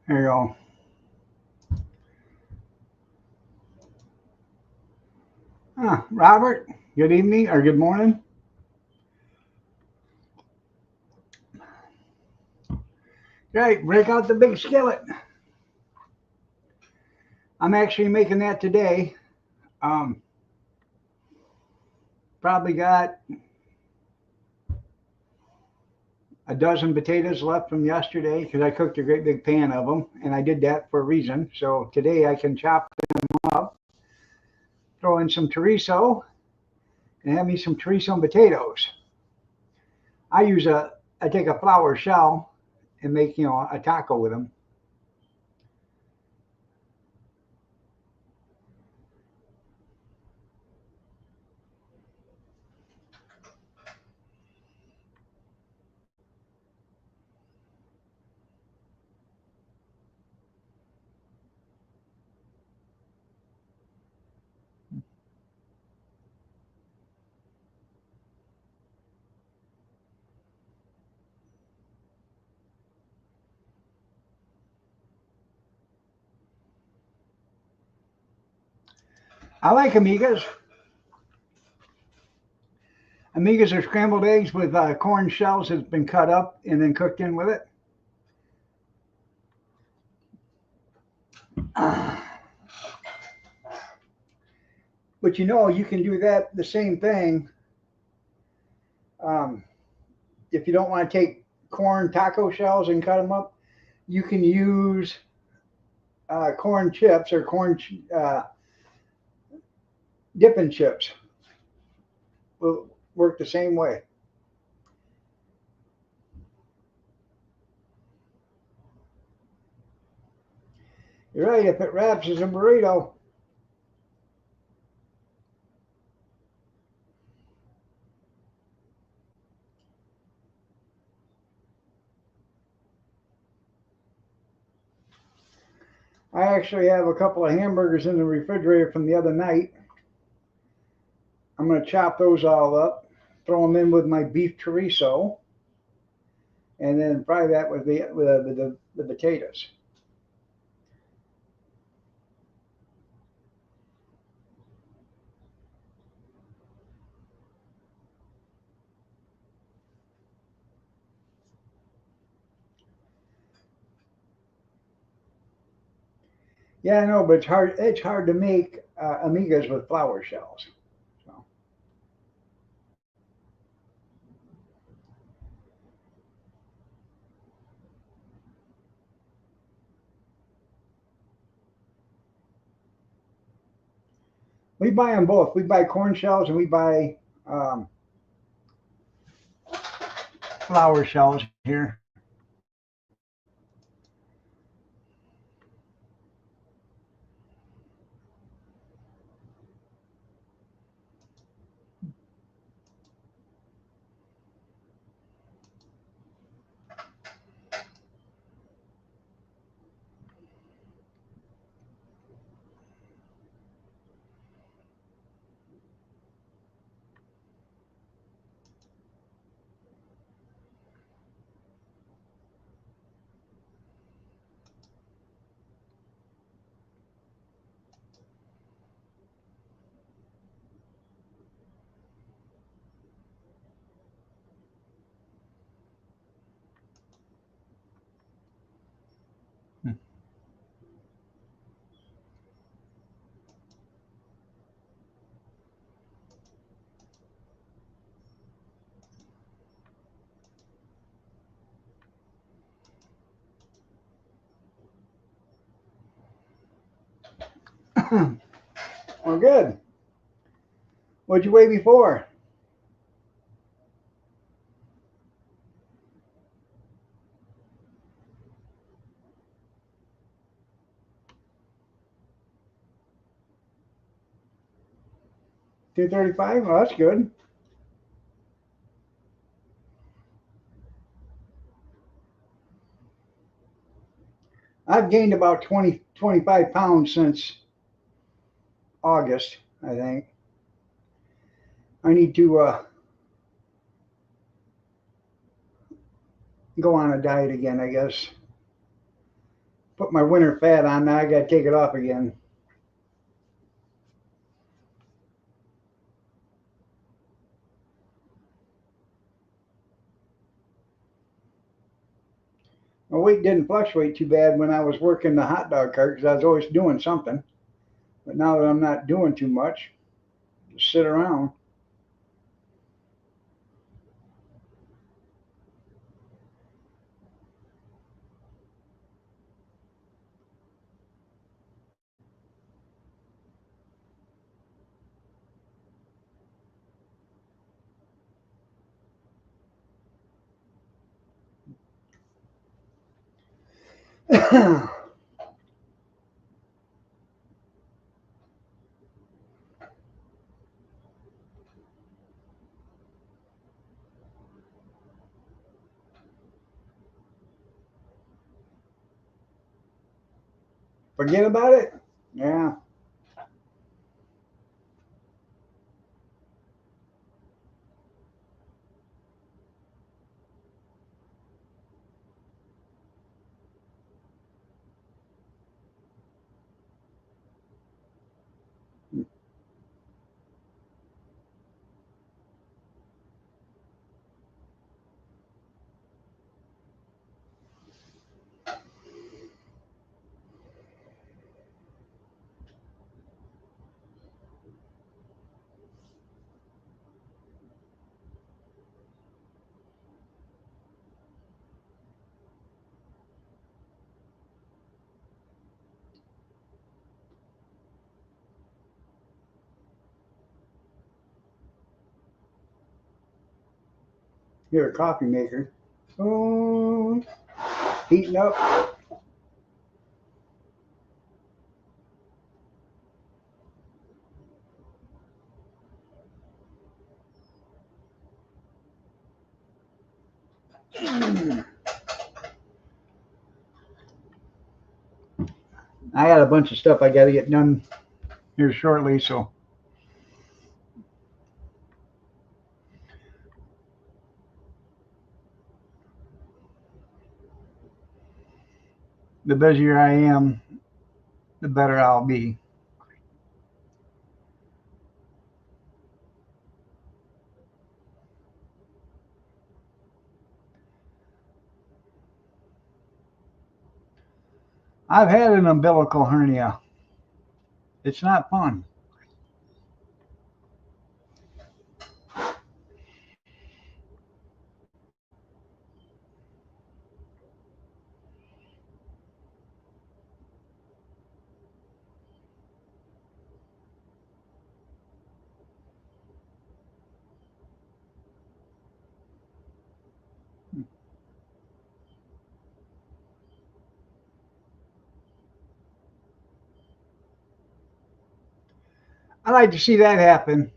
S1: There you go. Robert, good evening or good morning. Right, break out the big skillet. I'm actually making that today. Probably got a dozen potatoes left from yesterday because I cooked a great big pan of them, and I did that for a reason. So today I can chop them up, throw in some chorizo, and have me some chorizo and potatoes. I take a flour shell and make a taco with them. I like amigas. Amigas are scrambled eggs with corn shells that's been cut up and then cooked in with it. But you can do that the same thing. Um, if you don't want to take corn taco shells and cut them up, you can use corn chips or corn dipping chips. Will work the same way. You're right. If it wraps as a burrito. I actually have a couple of hamburgers in the refrigerator from the other night. I'm going to chop those all up, throw them in with my beef chorizo, and then fry that with the potatoes. Yeah, I know, but it's hard. It's hard to make amigas with flour shells. So we buy them both. We buy corn shells and we buy um, flower shelves here. Well, good. What'd you weigh before? $235. Well, that's good. I've gained about 25 pounds since August, I think. I need to go on a diet again, I guess. Put my winter fat on, now I gotta take it off again. My weight didn't fluctuate too bad when I was working the hot dog cart because I was always doing something. But now that I'm not doing too much, just sit around. Forget about it? Yeah. You're a coffee maker. Oh, heating up. I got a bunch of stuff I got to get done here shortly, so the busier I am, the better I'll be. I've had an umbilical hernia. It's not fun. I like to see that happen.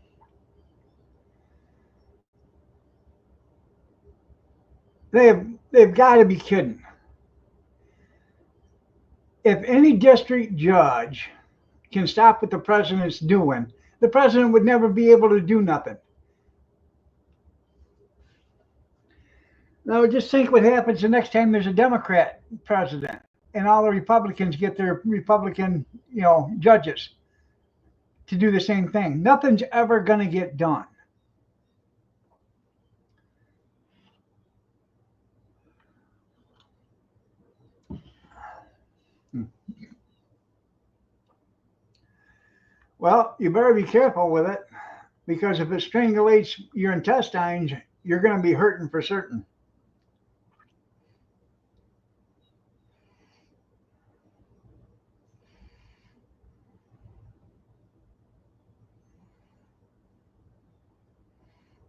S1: They've got to be kidding. If any district judge can stop what the president's doing, the president would never be able to do nothing. Now, just think what happens the next time there's a Democrat president and all the Republicans get their Republican, judges to do the same thing. Nothing's ever going to get done. Well, you better be careful with it because if it strangulates your intestines, you're going to be hurting for certain.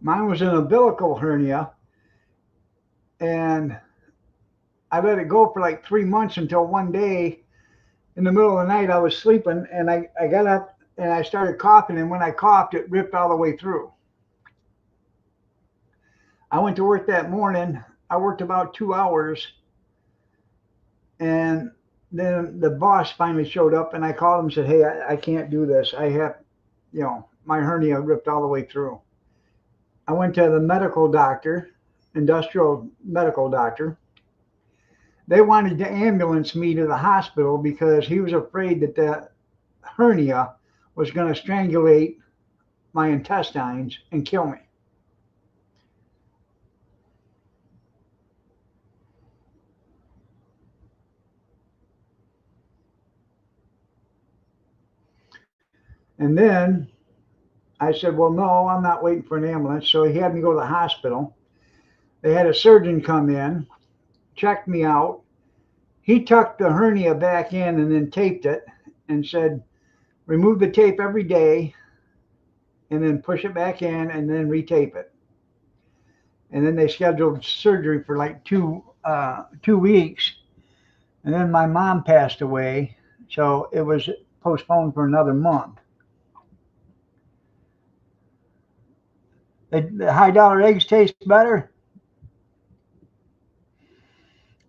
S1: Mine was an umbilical hernia, and I let it go for like 3 months until one day in the middle of the night I was sleeping and I got up and I started coughing, and when I coughed, it ripped all the way through. I went to work that morning. I worked about 2 hours, and then the boss finally showed up, and I called him and said, "Hey, I can't do this. I have, my hernia ripped all the way through." I went to the medical doctor, industrial medical doctor. They wanted to ambulance me to the hospital because he was afraid that the hernia was going to strangulate my intestines and kill me. And then I said, "Well, no, I'm not waiting for an ambulance." So he had me go to the hospital. They had a surgeon come in, checked me out. He tucked the hernia back in and then taped it and said, "Remove the tape every day and then push it back in and then retape it." And then they scheduled surgery for like 2 weeks. And then my mom passed away, so it was postponed for another month. The high dollar eggs taste better.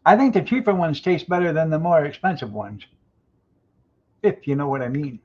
S1: I think the cheaper ones taste better than the more expensive ones, if you know what I mean.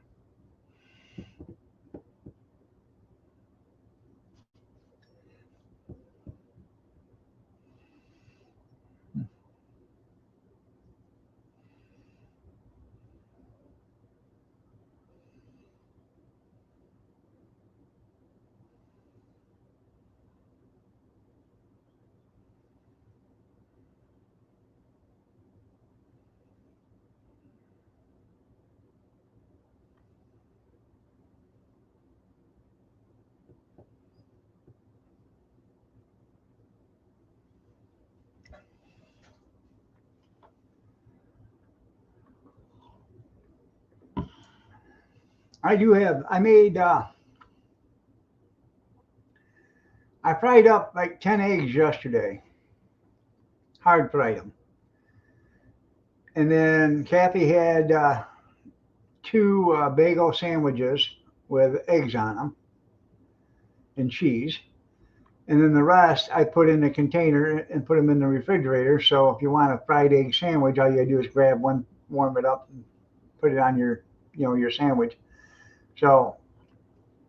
S1: I made, I fried up like 10 eggs yesterday, hard fried them. And then Kathy had two bagel sandwiches with eggs on them and cheese. And then the rest I put in a container and put them in the refrigerator. So if you want a fried egg sandwich, all you gotta do is grab one, warm it up, and put it on your sandwich. So,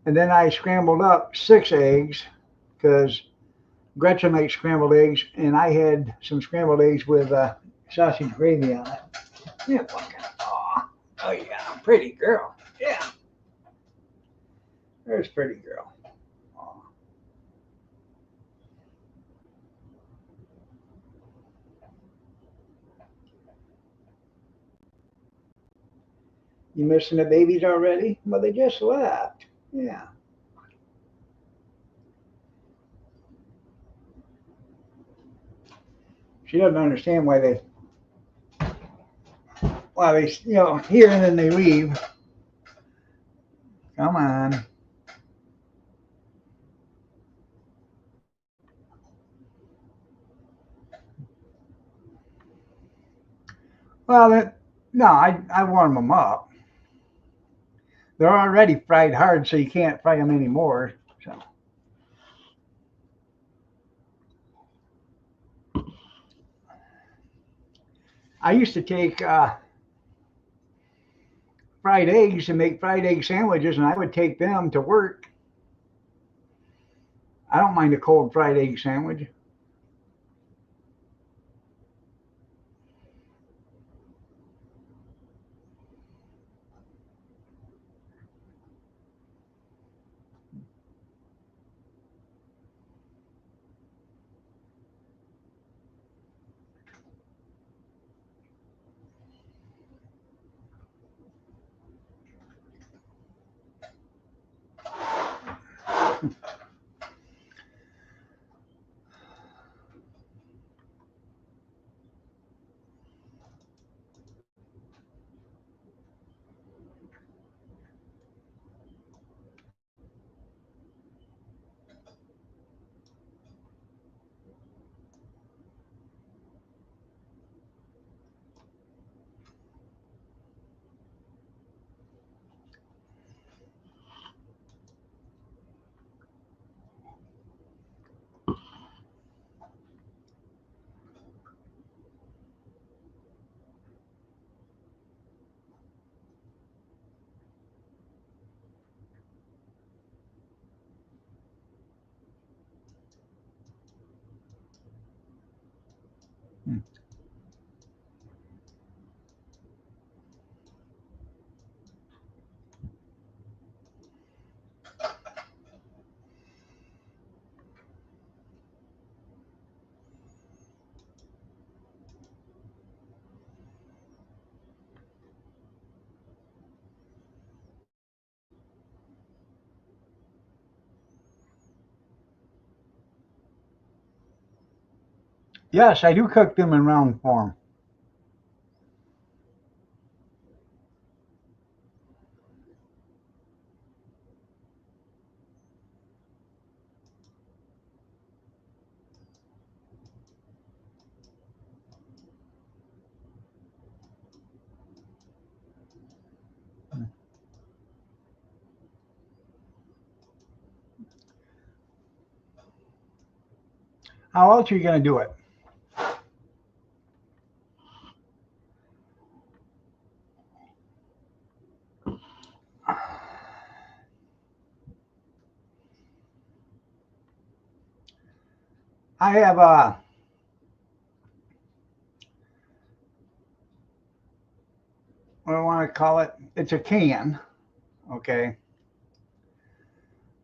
S1: and then I scrambled up 6 eggs because Gretchen makes scrambled eggs, and I had some scrambled eggs with sausage gravy on it. Yeah, fucking, oh yeah, pretty girl. Yeah, there's pretty girl. Aw. You missing the babies already? Well, they just left. Yeah. She doesn't understand why they here and then they leave. Come on. Well, no, I warm them up. They're already fried hard, so you can't fry them anymore. So I used to take fried eggs and make fried egg sandwiches, and I would take them to work. I don't mind a cold fried egg sandwich. Yes, I do cook them in round form. How else are you going to do it? I have a, what do I want to call it? It's a can. Okay.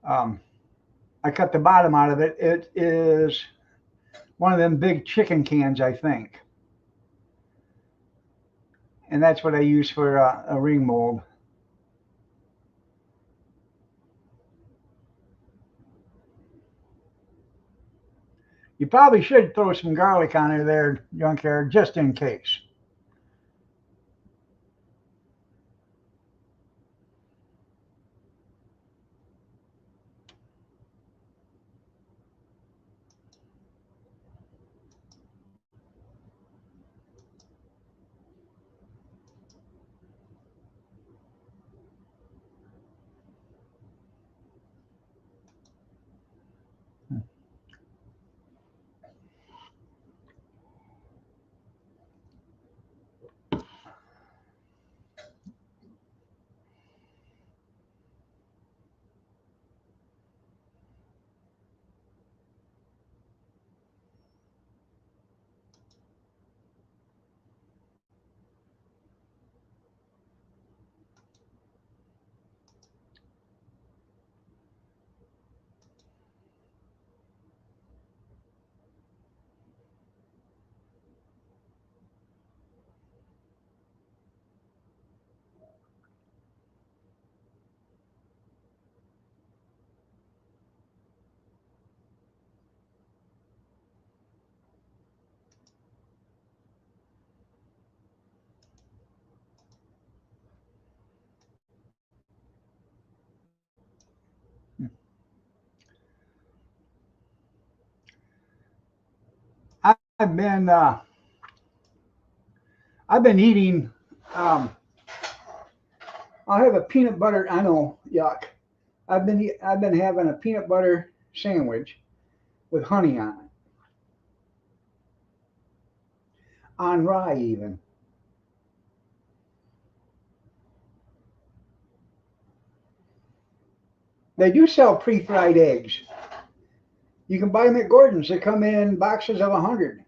S1: Um, I cut the bottom out of it. It is one of them big chicken cans, I think. And that's what I use for a ring mold. You probably should throw some garlic on it there, Junkyard, just in case. I've been uh, I've been eating um, I'll have a peanut butter. I know, yuck. I've been having a peanut butter sandwich with honey on rye even. They do sell pre-fried eggs. You can buy them at Gordon's. They come in boxes of 100.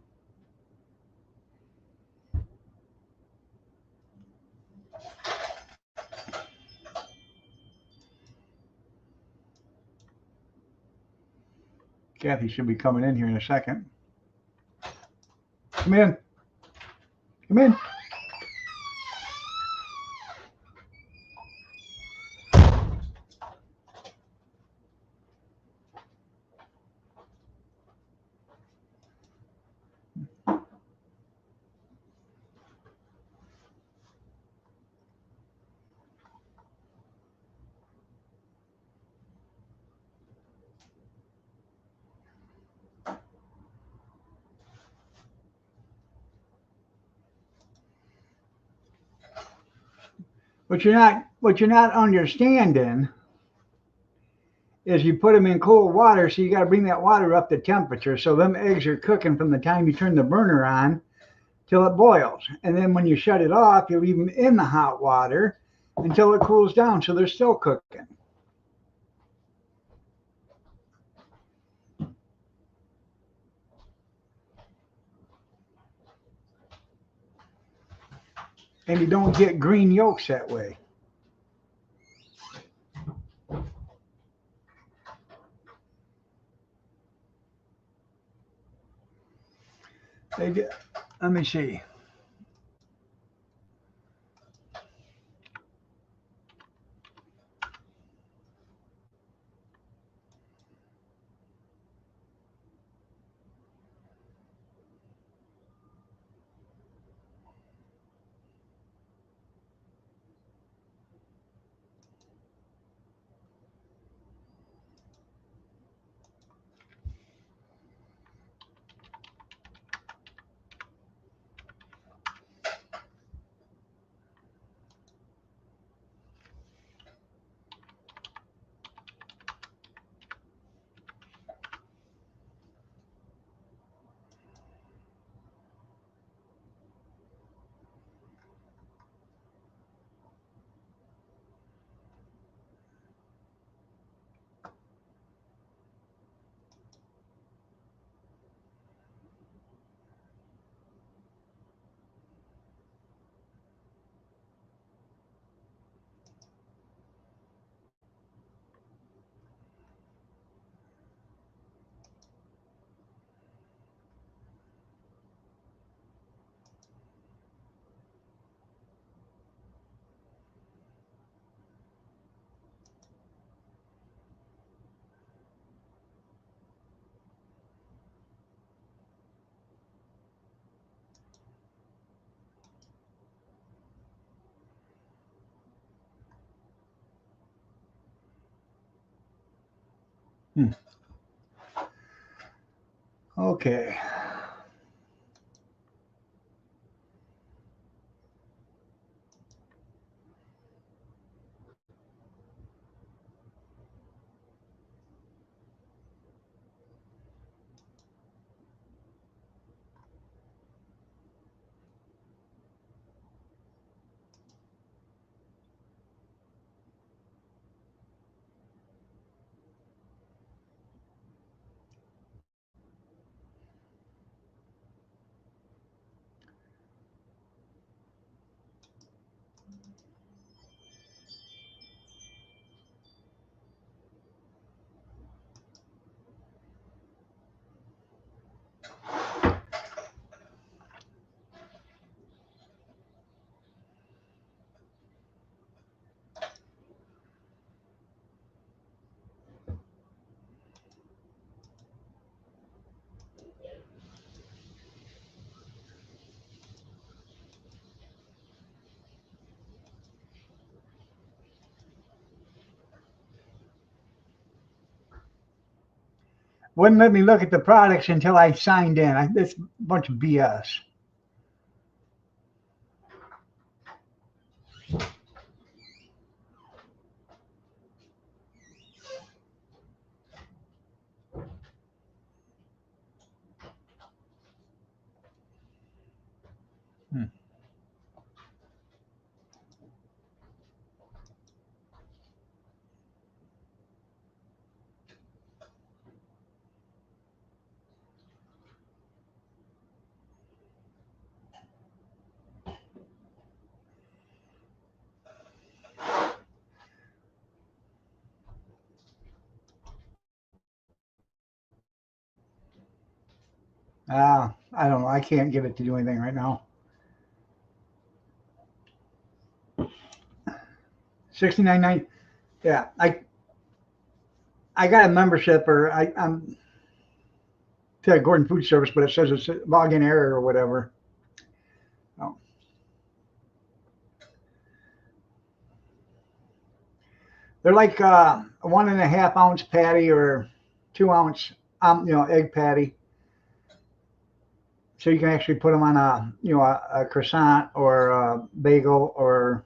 S1: Kathy should be coming in here in a second. Come in. Come in. What you're not understanding is you put them in cold water, so you got to bring that water up to temperature. So them eggs are cooking from the time you turn the burner on till it boils. And then when you shut it off, you leave them in the hot water until it cools down, so they're still cooking. And you don't get green yolks that way. Let me see. Okay. Wouldn't let me look at the products until I signed in. It's a bunch of BS. I don't know. I can't get it to do anything right now. 69.9. Yeah, I got a membership, or I'm to Gordon Food Service, but it says it's a login error or whatever. Oh. They're like a 1.5 ounce patty or 2 ounce, egg patty. So you can actually put them on a croissant or a bagel or,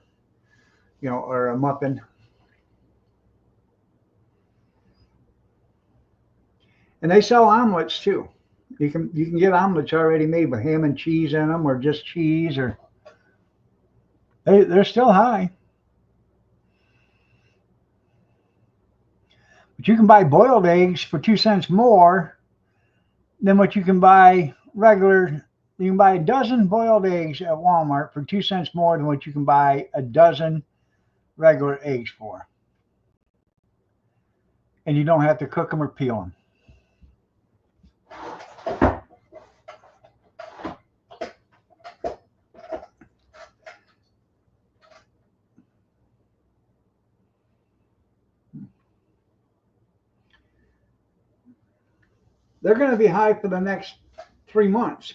S1: or a muffin. And they sell omelets too. You can get omelets already made with ham and cheese in them, or just cheese, or they're still high. But you can buy boiled eggs for 2 cents more than what you can buy regular. You can buy a dozen boiled eggs at Walmart for 2 cents more than what you can buy a dozen regular eggs for. And you don't have to cook them or peel them. They're going to be high for the next 3 months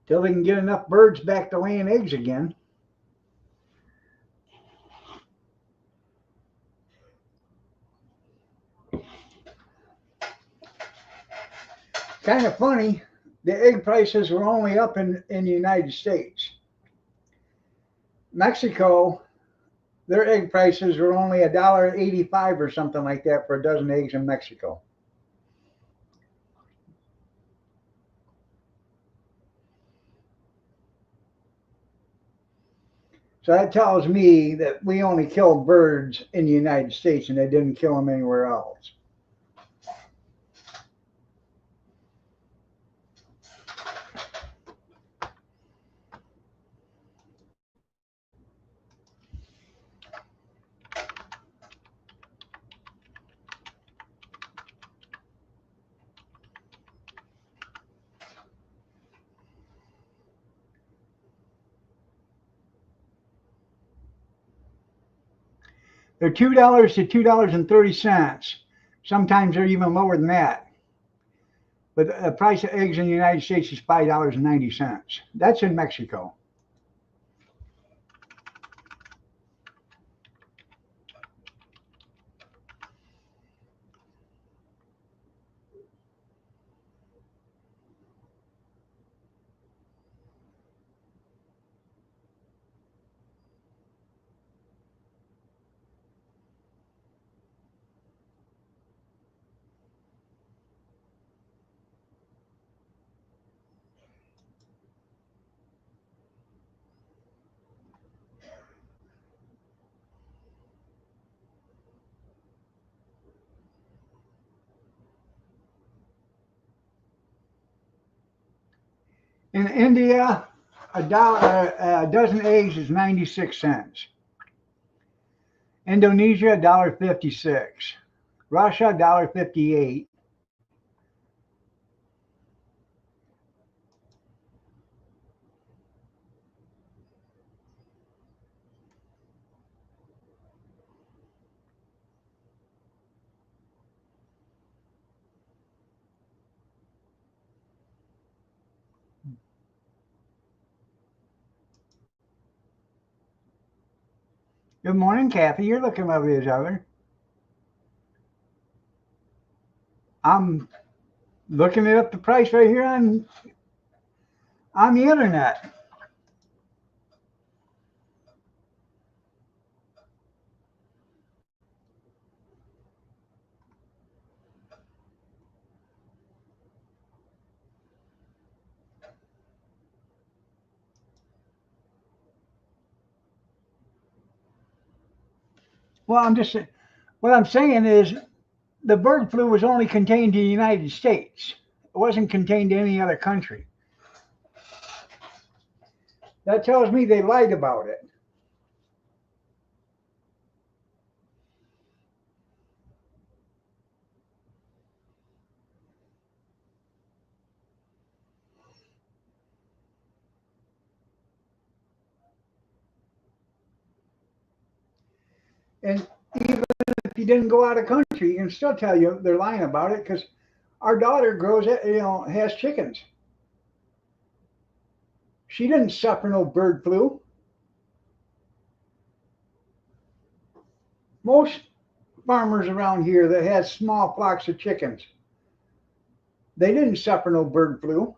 S1: till they can get enough birds back to laying eggs again. Kind of funny, the egg prices were only up in the United States. Mexico, their egg prices were only $1.85 or something like that for a dozen eggs in Mexico. So that tells me that we only kill birds in the United States and they didn't kill them anywhere else. They're $2 to $2.30. Sometimes they're even lower than that. But the price of eggs in the United States is $5.90. That's in Mexico. In India, a dozen eggs is 96 cents. Indonesia, $1.56. Russia, $1.58. Good morning, Kathy. You're looking lovely as ever. I'm looking it up the price right here on the internet. Well, what I'm saying is the bird flu was only contained in the United States. It wasn't contained in any other country. That tells me they lied about it. And even if you didn't go out of country, you can still tell you they're lying about it because our daughter grows, has chickens. She didn't suffer no bird flu. Most farmers around here that had small flocks of chickens, they didn't suffer no bird flu.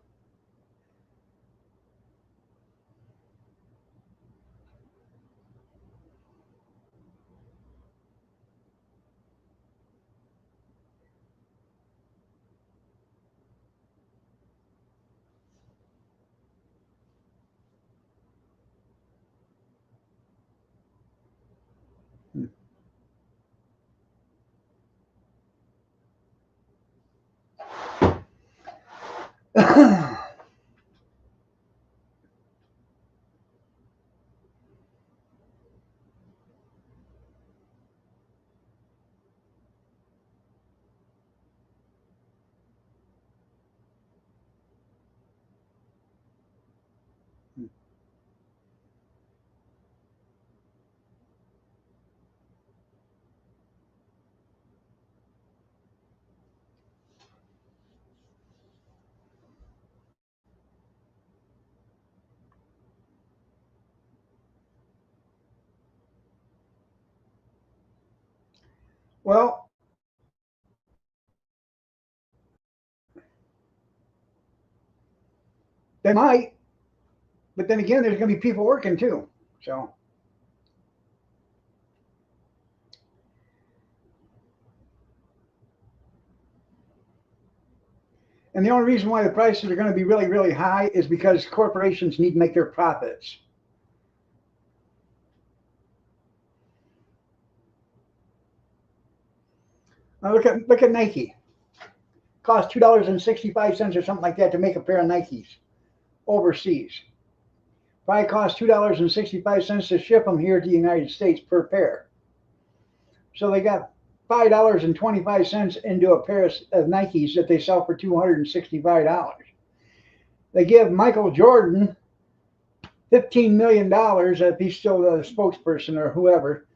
S1: Well, they might, but then again, there's going to be people working too. So, and the only reason why the prices are going to be really, really high is because corporations need to make their profits. Now look at Nike. Cost $2.65 or something like that to make a pair of Nikes overseas. Probably cost $2.65 to ship them here to the United States per pair. So they got $5.25 into a pair of Nikes that they sell for $265. They give Michael Jordan $15 million, if he's still the spokesperson or whoever,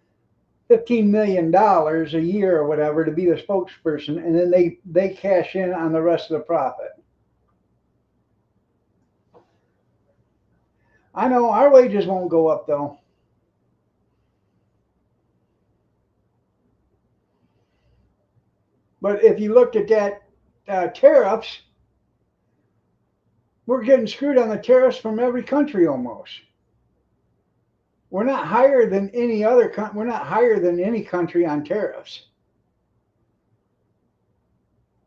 S1: $15 million a year or whatever to be the spokesperson, and then they cash in on the rest of the profit. I know our wages won't go up though. But if you looked at that tariffs, we're getting screwed on the tariffs from every country almost. We're not higher than any other. We're not higher than any country on tariffs.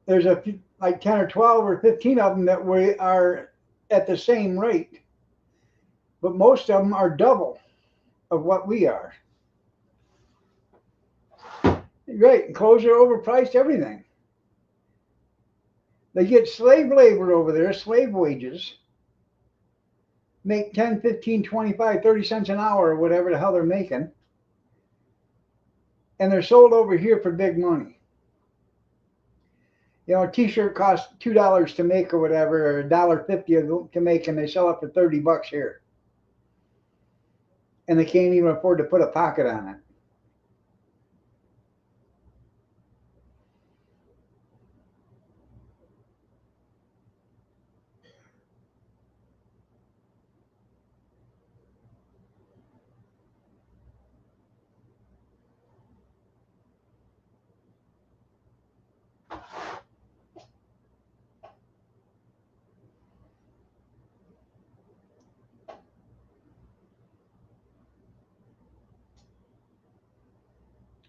S1: There's like 10 or 12 or 15 of them that we are at the same rate, but most of them are double of what we are. Right, clothes are overpriced, everything. They get slave labor over there, slave wages, make 10, 15, 25, 30 cents an hour or whatever the hell they're making. And they're sold over here for big money. You know, a t-shirt costs $2 to make or whatever, or $1.50 to make, and they sell it for $30 here. And they can't even afford to put a pocket on it.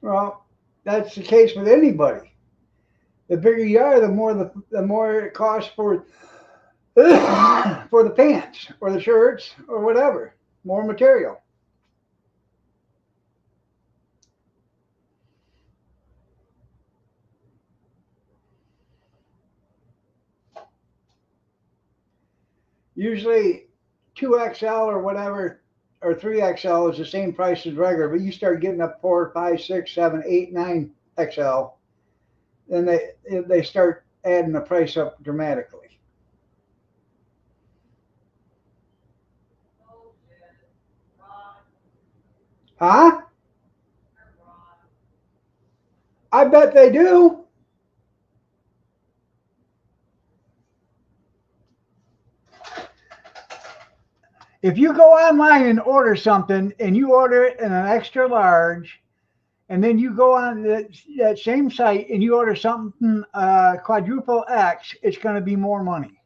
S1: Well, that's the case with anybody. The bigger you are, the more it costs for for the pants or the shirts or whatever. More material. Usually 2XL or whatever, or 3XL is the same price as regular, but you start getting up 4, 5, 6, 7, 8, 9XL, then they start adding the price up dramatically. Huh? I bet they do. If you go online and order something and you order it in an extra large, and then you go on that same site and you order something quadruple X, it's going to be more money.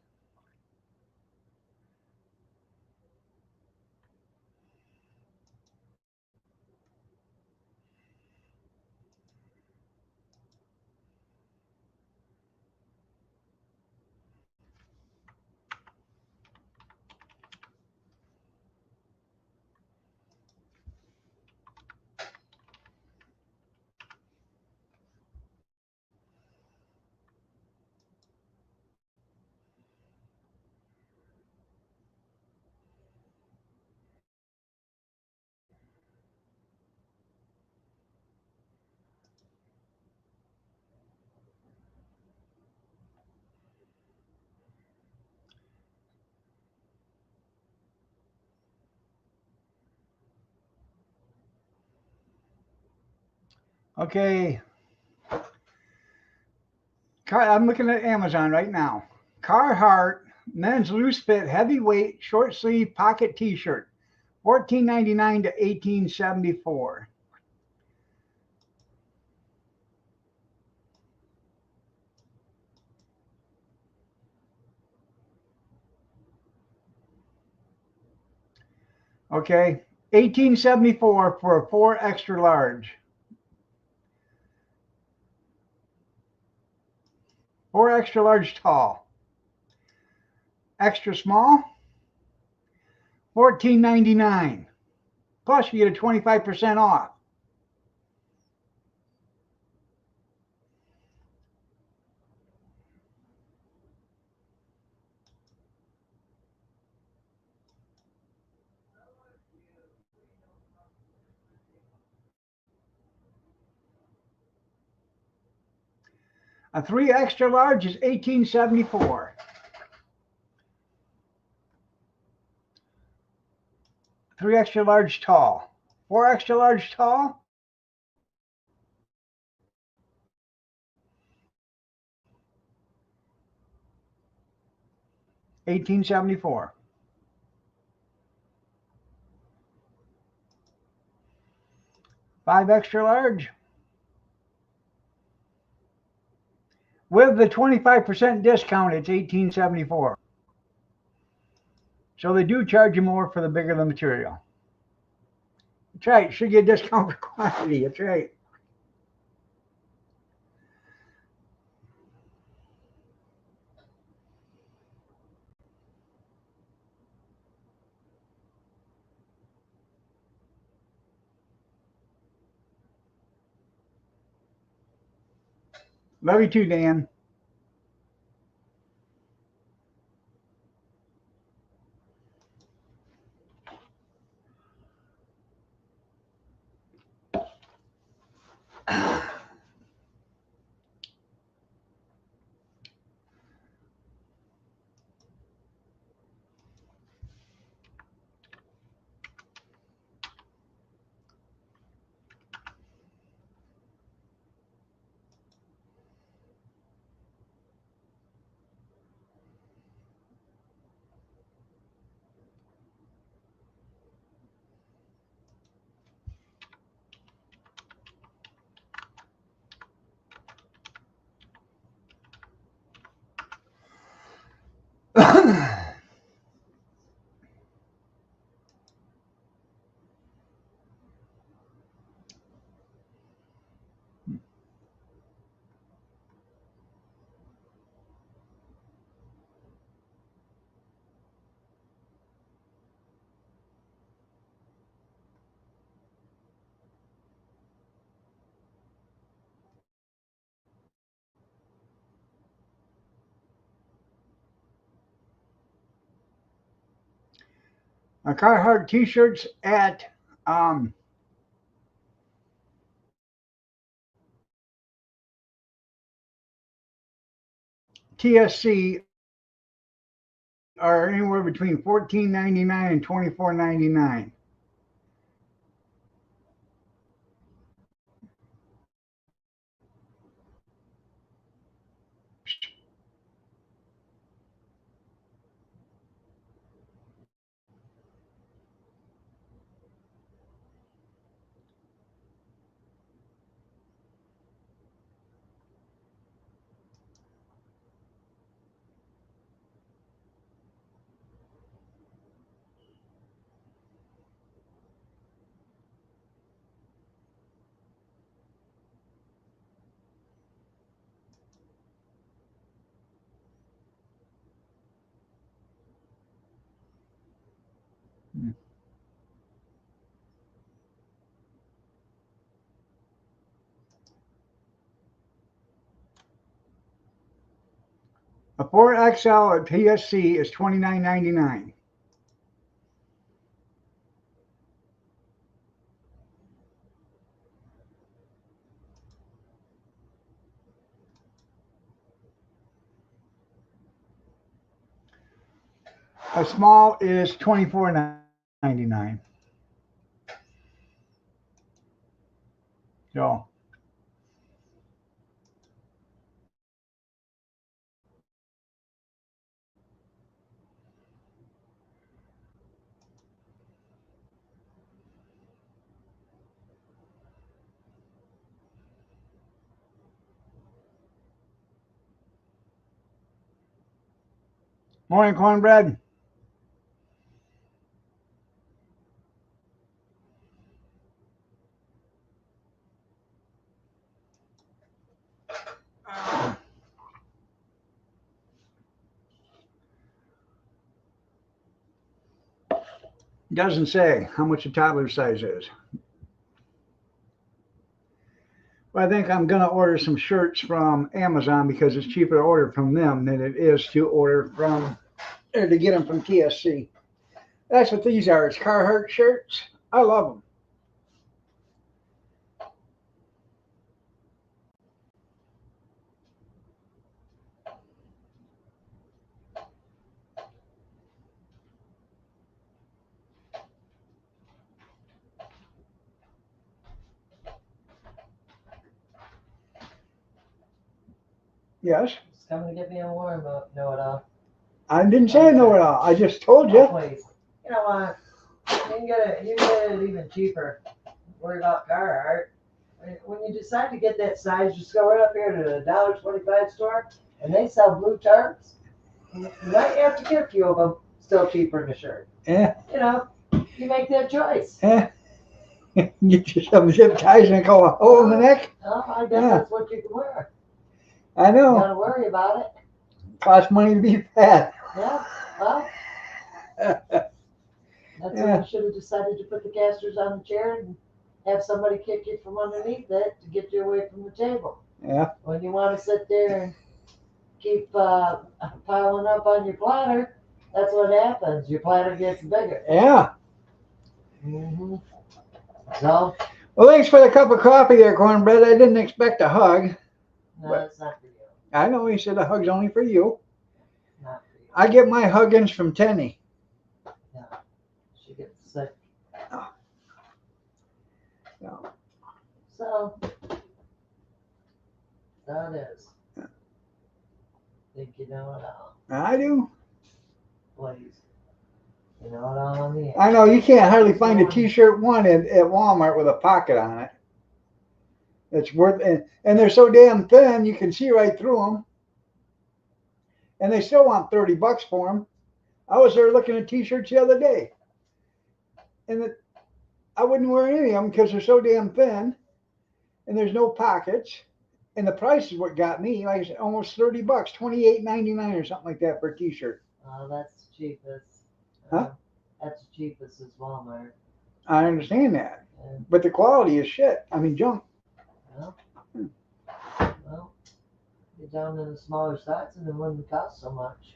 S1: Okay, I'm looking at Amazon right now. Carhartt men's loose fit heavyweight short sleeve pocket T-shirt, $14.99 to $18.74. Okay, $18.74 for a 4 extra large. 4 extra large tall. Extra small, $14.99. Plus you get a 25% off. A 3 extra large is $18.74. 3 extra large tall. 4 extra large tall, $18.74. 5 extra large with the 25% discount, it's $18.74. So they do charge you more for the bigger the material. That's right. Should get a discount for quantity. That's right. Love you too, Dan. Carhartt t-shirts at TSC are anywhere between $14.99 and $24.99. A 4XL at TSC is $29.99. A small is $24.99. So morning cornbread. Doesn't say how much a toddler size is. But I think I'm gonna order some shirts from Amazon because it's cheaper to order from them than it is to order from or to get them from TSC. That's what these are. It's Carhartt shirts. I love them. Yes.
S2: It's coming to get me a warm up, know it all.
S1: I didn't say I know it all. I just told you.
S2: Oh, please. You know what? You can get it even cheaper. Worry about Carhartt. When you decide to get that size, just go right up here to the $1.25 store, and they sell blue tarps. You might have to get a few of them, still cheaper than a shirt.
S1: Yeah.
S2: You know, you make that choice.
S1: Yeah. Get you some zip ties and go a hole in the neck.
S2: Oh, I guess
S1: Yeah.
S2: that's what you can wear.
S1: I
S2: You
S1: know.
S2: gotta worry about it.
S1: Costs money to be fat.
S2: Yeah, well, that's when you should have decided to put the casters on the chair and have somebody kick you from underneath it to get you away from the table.
S1: Yeah.
S2: When you want to sit there and keep piling up on your platter, that's what happens. Your platter gets bigger.
S1: Yeah.
S2: Mm-hmm. So,
S1: Well, thanks for the cup of coffee there, cornbread. I didn't expect a hug.
S2: no, it's not for you.
S1: I know he said a hug's only for you.
S2: Not for you.
S1: I get my huggins from Tenny.
S2: She gets sick.
S1: No.
S2: So, that is. Think you know it all.
S1: I do.
S2: Please. You know it all on the end.
S1: I know you can't hardly find a T-shirt one at Walmart with a pocket on it. It's worth and they're so damn thin you can see right through them. And they still want $30 for them. I was there looking at T-shirts the other day, and I wouldn't wear any of them because they're so damn thin, and there's no pockets, and the price is what got me. Like I said, almost $30, $28.99 or something like that for a T-shirt.
S2: Oh, that's the cheapest.
S1: Huh?
S2: That's the cheapest is Walmart.
S1: I understand that,
S2: Yeah.
S1: but the quality is shit. I mean, junk.
S2: Well, get down to the smaller size and it wouldn't cost so much.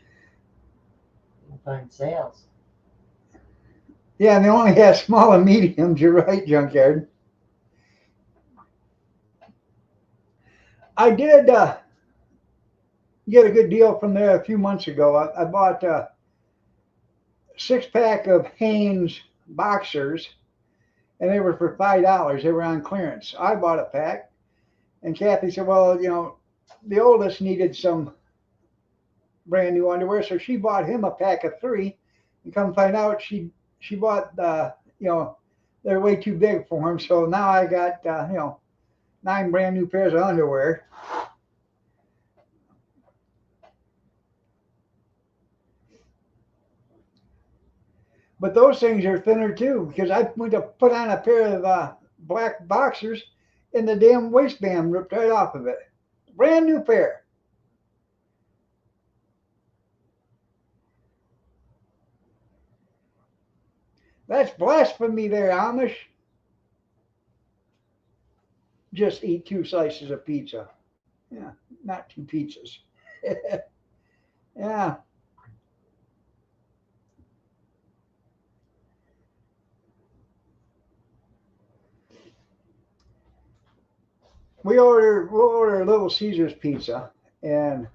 S2: You can find sales.
S1: Yeah, and they only have small and mediums. You're right, Junkyard. I did get a good deal from there a few months ago. I bought a 6-pack of Hanes boxers, and they were for $5. They were on clearance. I bought a pack, and Kathy said, well, you know, the oldest needed some brand new underwear, so she bought him a pack of 3. And come find out, she bought they're way too big for him. So now I got 9 brand new pairs of underwear. But those things are thinner too, because I went to put on a pair of black boxers, and the damn waistband ripped right off of it. Brand new pair. That's blasphemy there, Amish. Just eat 2 slices of pizza. Yeah, not 2 pizzas. Yeah. We'll order a Little Caesars pizza, and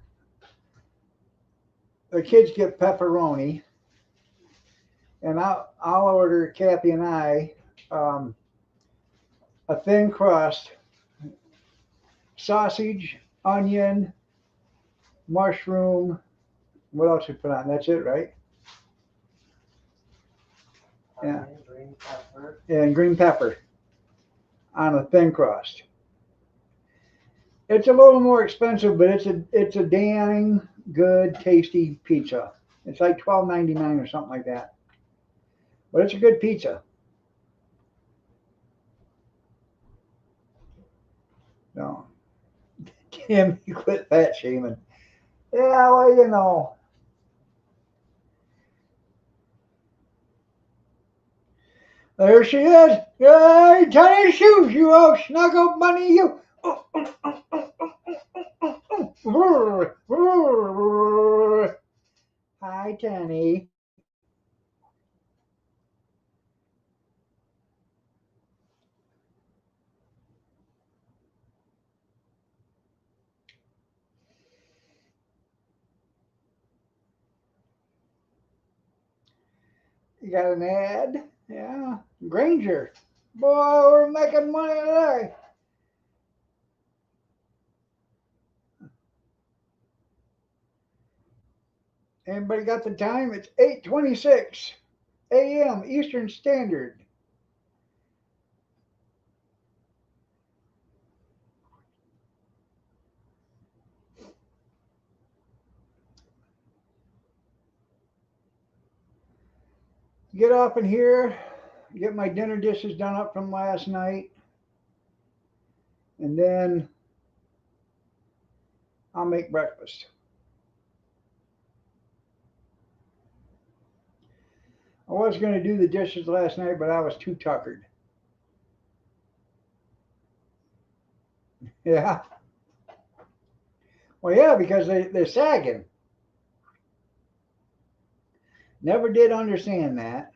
S1: the kids get pepperoni, and I'll order, Kathy and I, um, a thin crust, sausage, onion, mushroom. What else you put on? That's it, right? Yeah.
S2: Onion, green pepper.
S1: And green pepper on a thin crust. It's a little more expensive, but it's a dang good, tasty pizza. It's like $12.99 or something like that. But it's a good pizza. No. Tim, you quit fat shaming. Yeah, well, you know. There she is. Hey, tennis shoes, you old snuggle bunny, you. Hi, Tenny. You got an ad? Yeah. Granger. Boy, we're making money today. Anybody got the time? It's 8:26 a.m. Eastern Standard. Get up in here, get my dinner dishes done up from last night, and then I'll make breakfast. I was going to do the dishes last night, but I was too tuckered. Yeah. Well, yeah, because they're sagging. Never did understand that.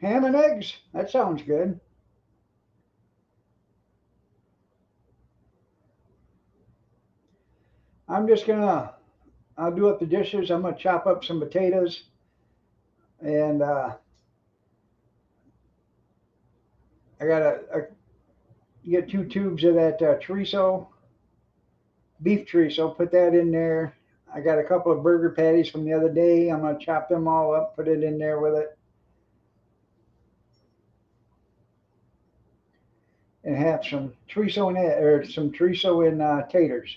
S1: Ham and eggs? That sounds good. I'm just gonna, I'll do up the dishes. I'm gonna chop up some potatoes and I gotta get 2 tubes of that chorizo, beef chorizo, put that in there. I got a couple of burger patties from the other day. I'm gonna chop them all up, put it in there with it, and have some chorizo and or some chorizo and taters.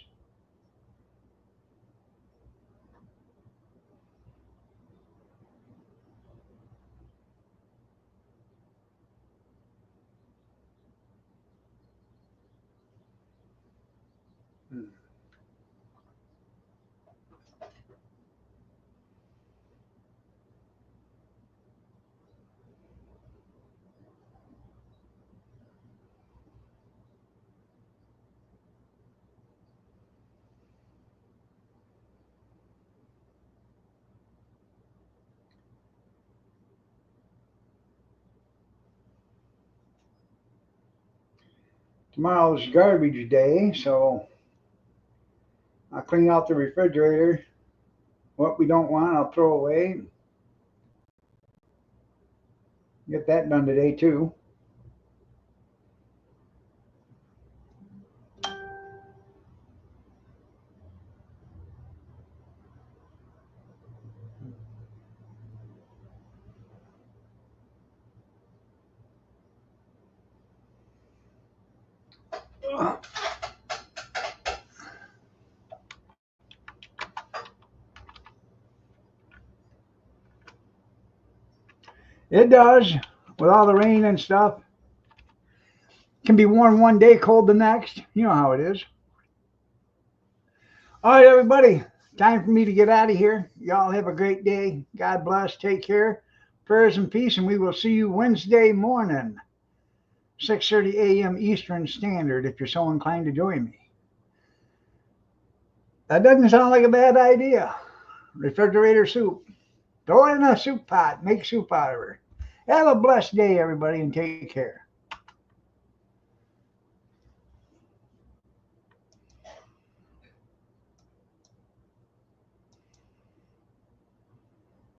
S1: Tomorrow's garbage day, so I'll clean out the refrigerator. What we don't want, I'll throw away. Get that done today too. It does, with all the rain and stuff. Can be warm one day, cold the next. You know how it is. All right, everybody. Time for me to get out of here. Y'all have a great day. God bless. Take care. Prayers and peace, and we will see you Wednesday morning, 6:30 a.m. Eastern Standard, if you're so inclined to join me. That doesn't sound like a bad idea. Refrigerator soup. Throw it in a soup pot. Make soup out of her. Have a blessed day, everybody, and take care.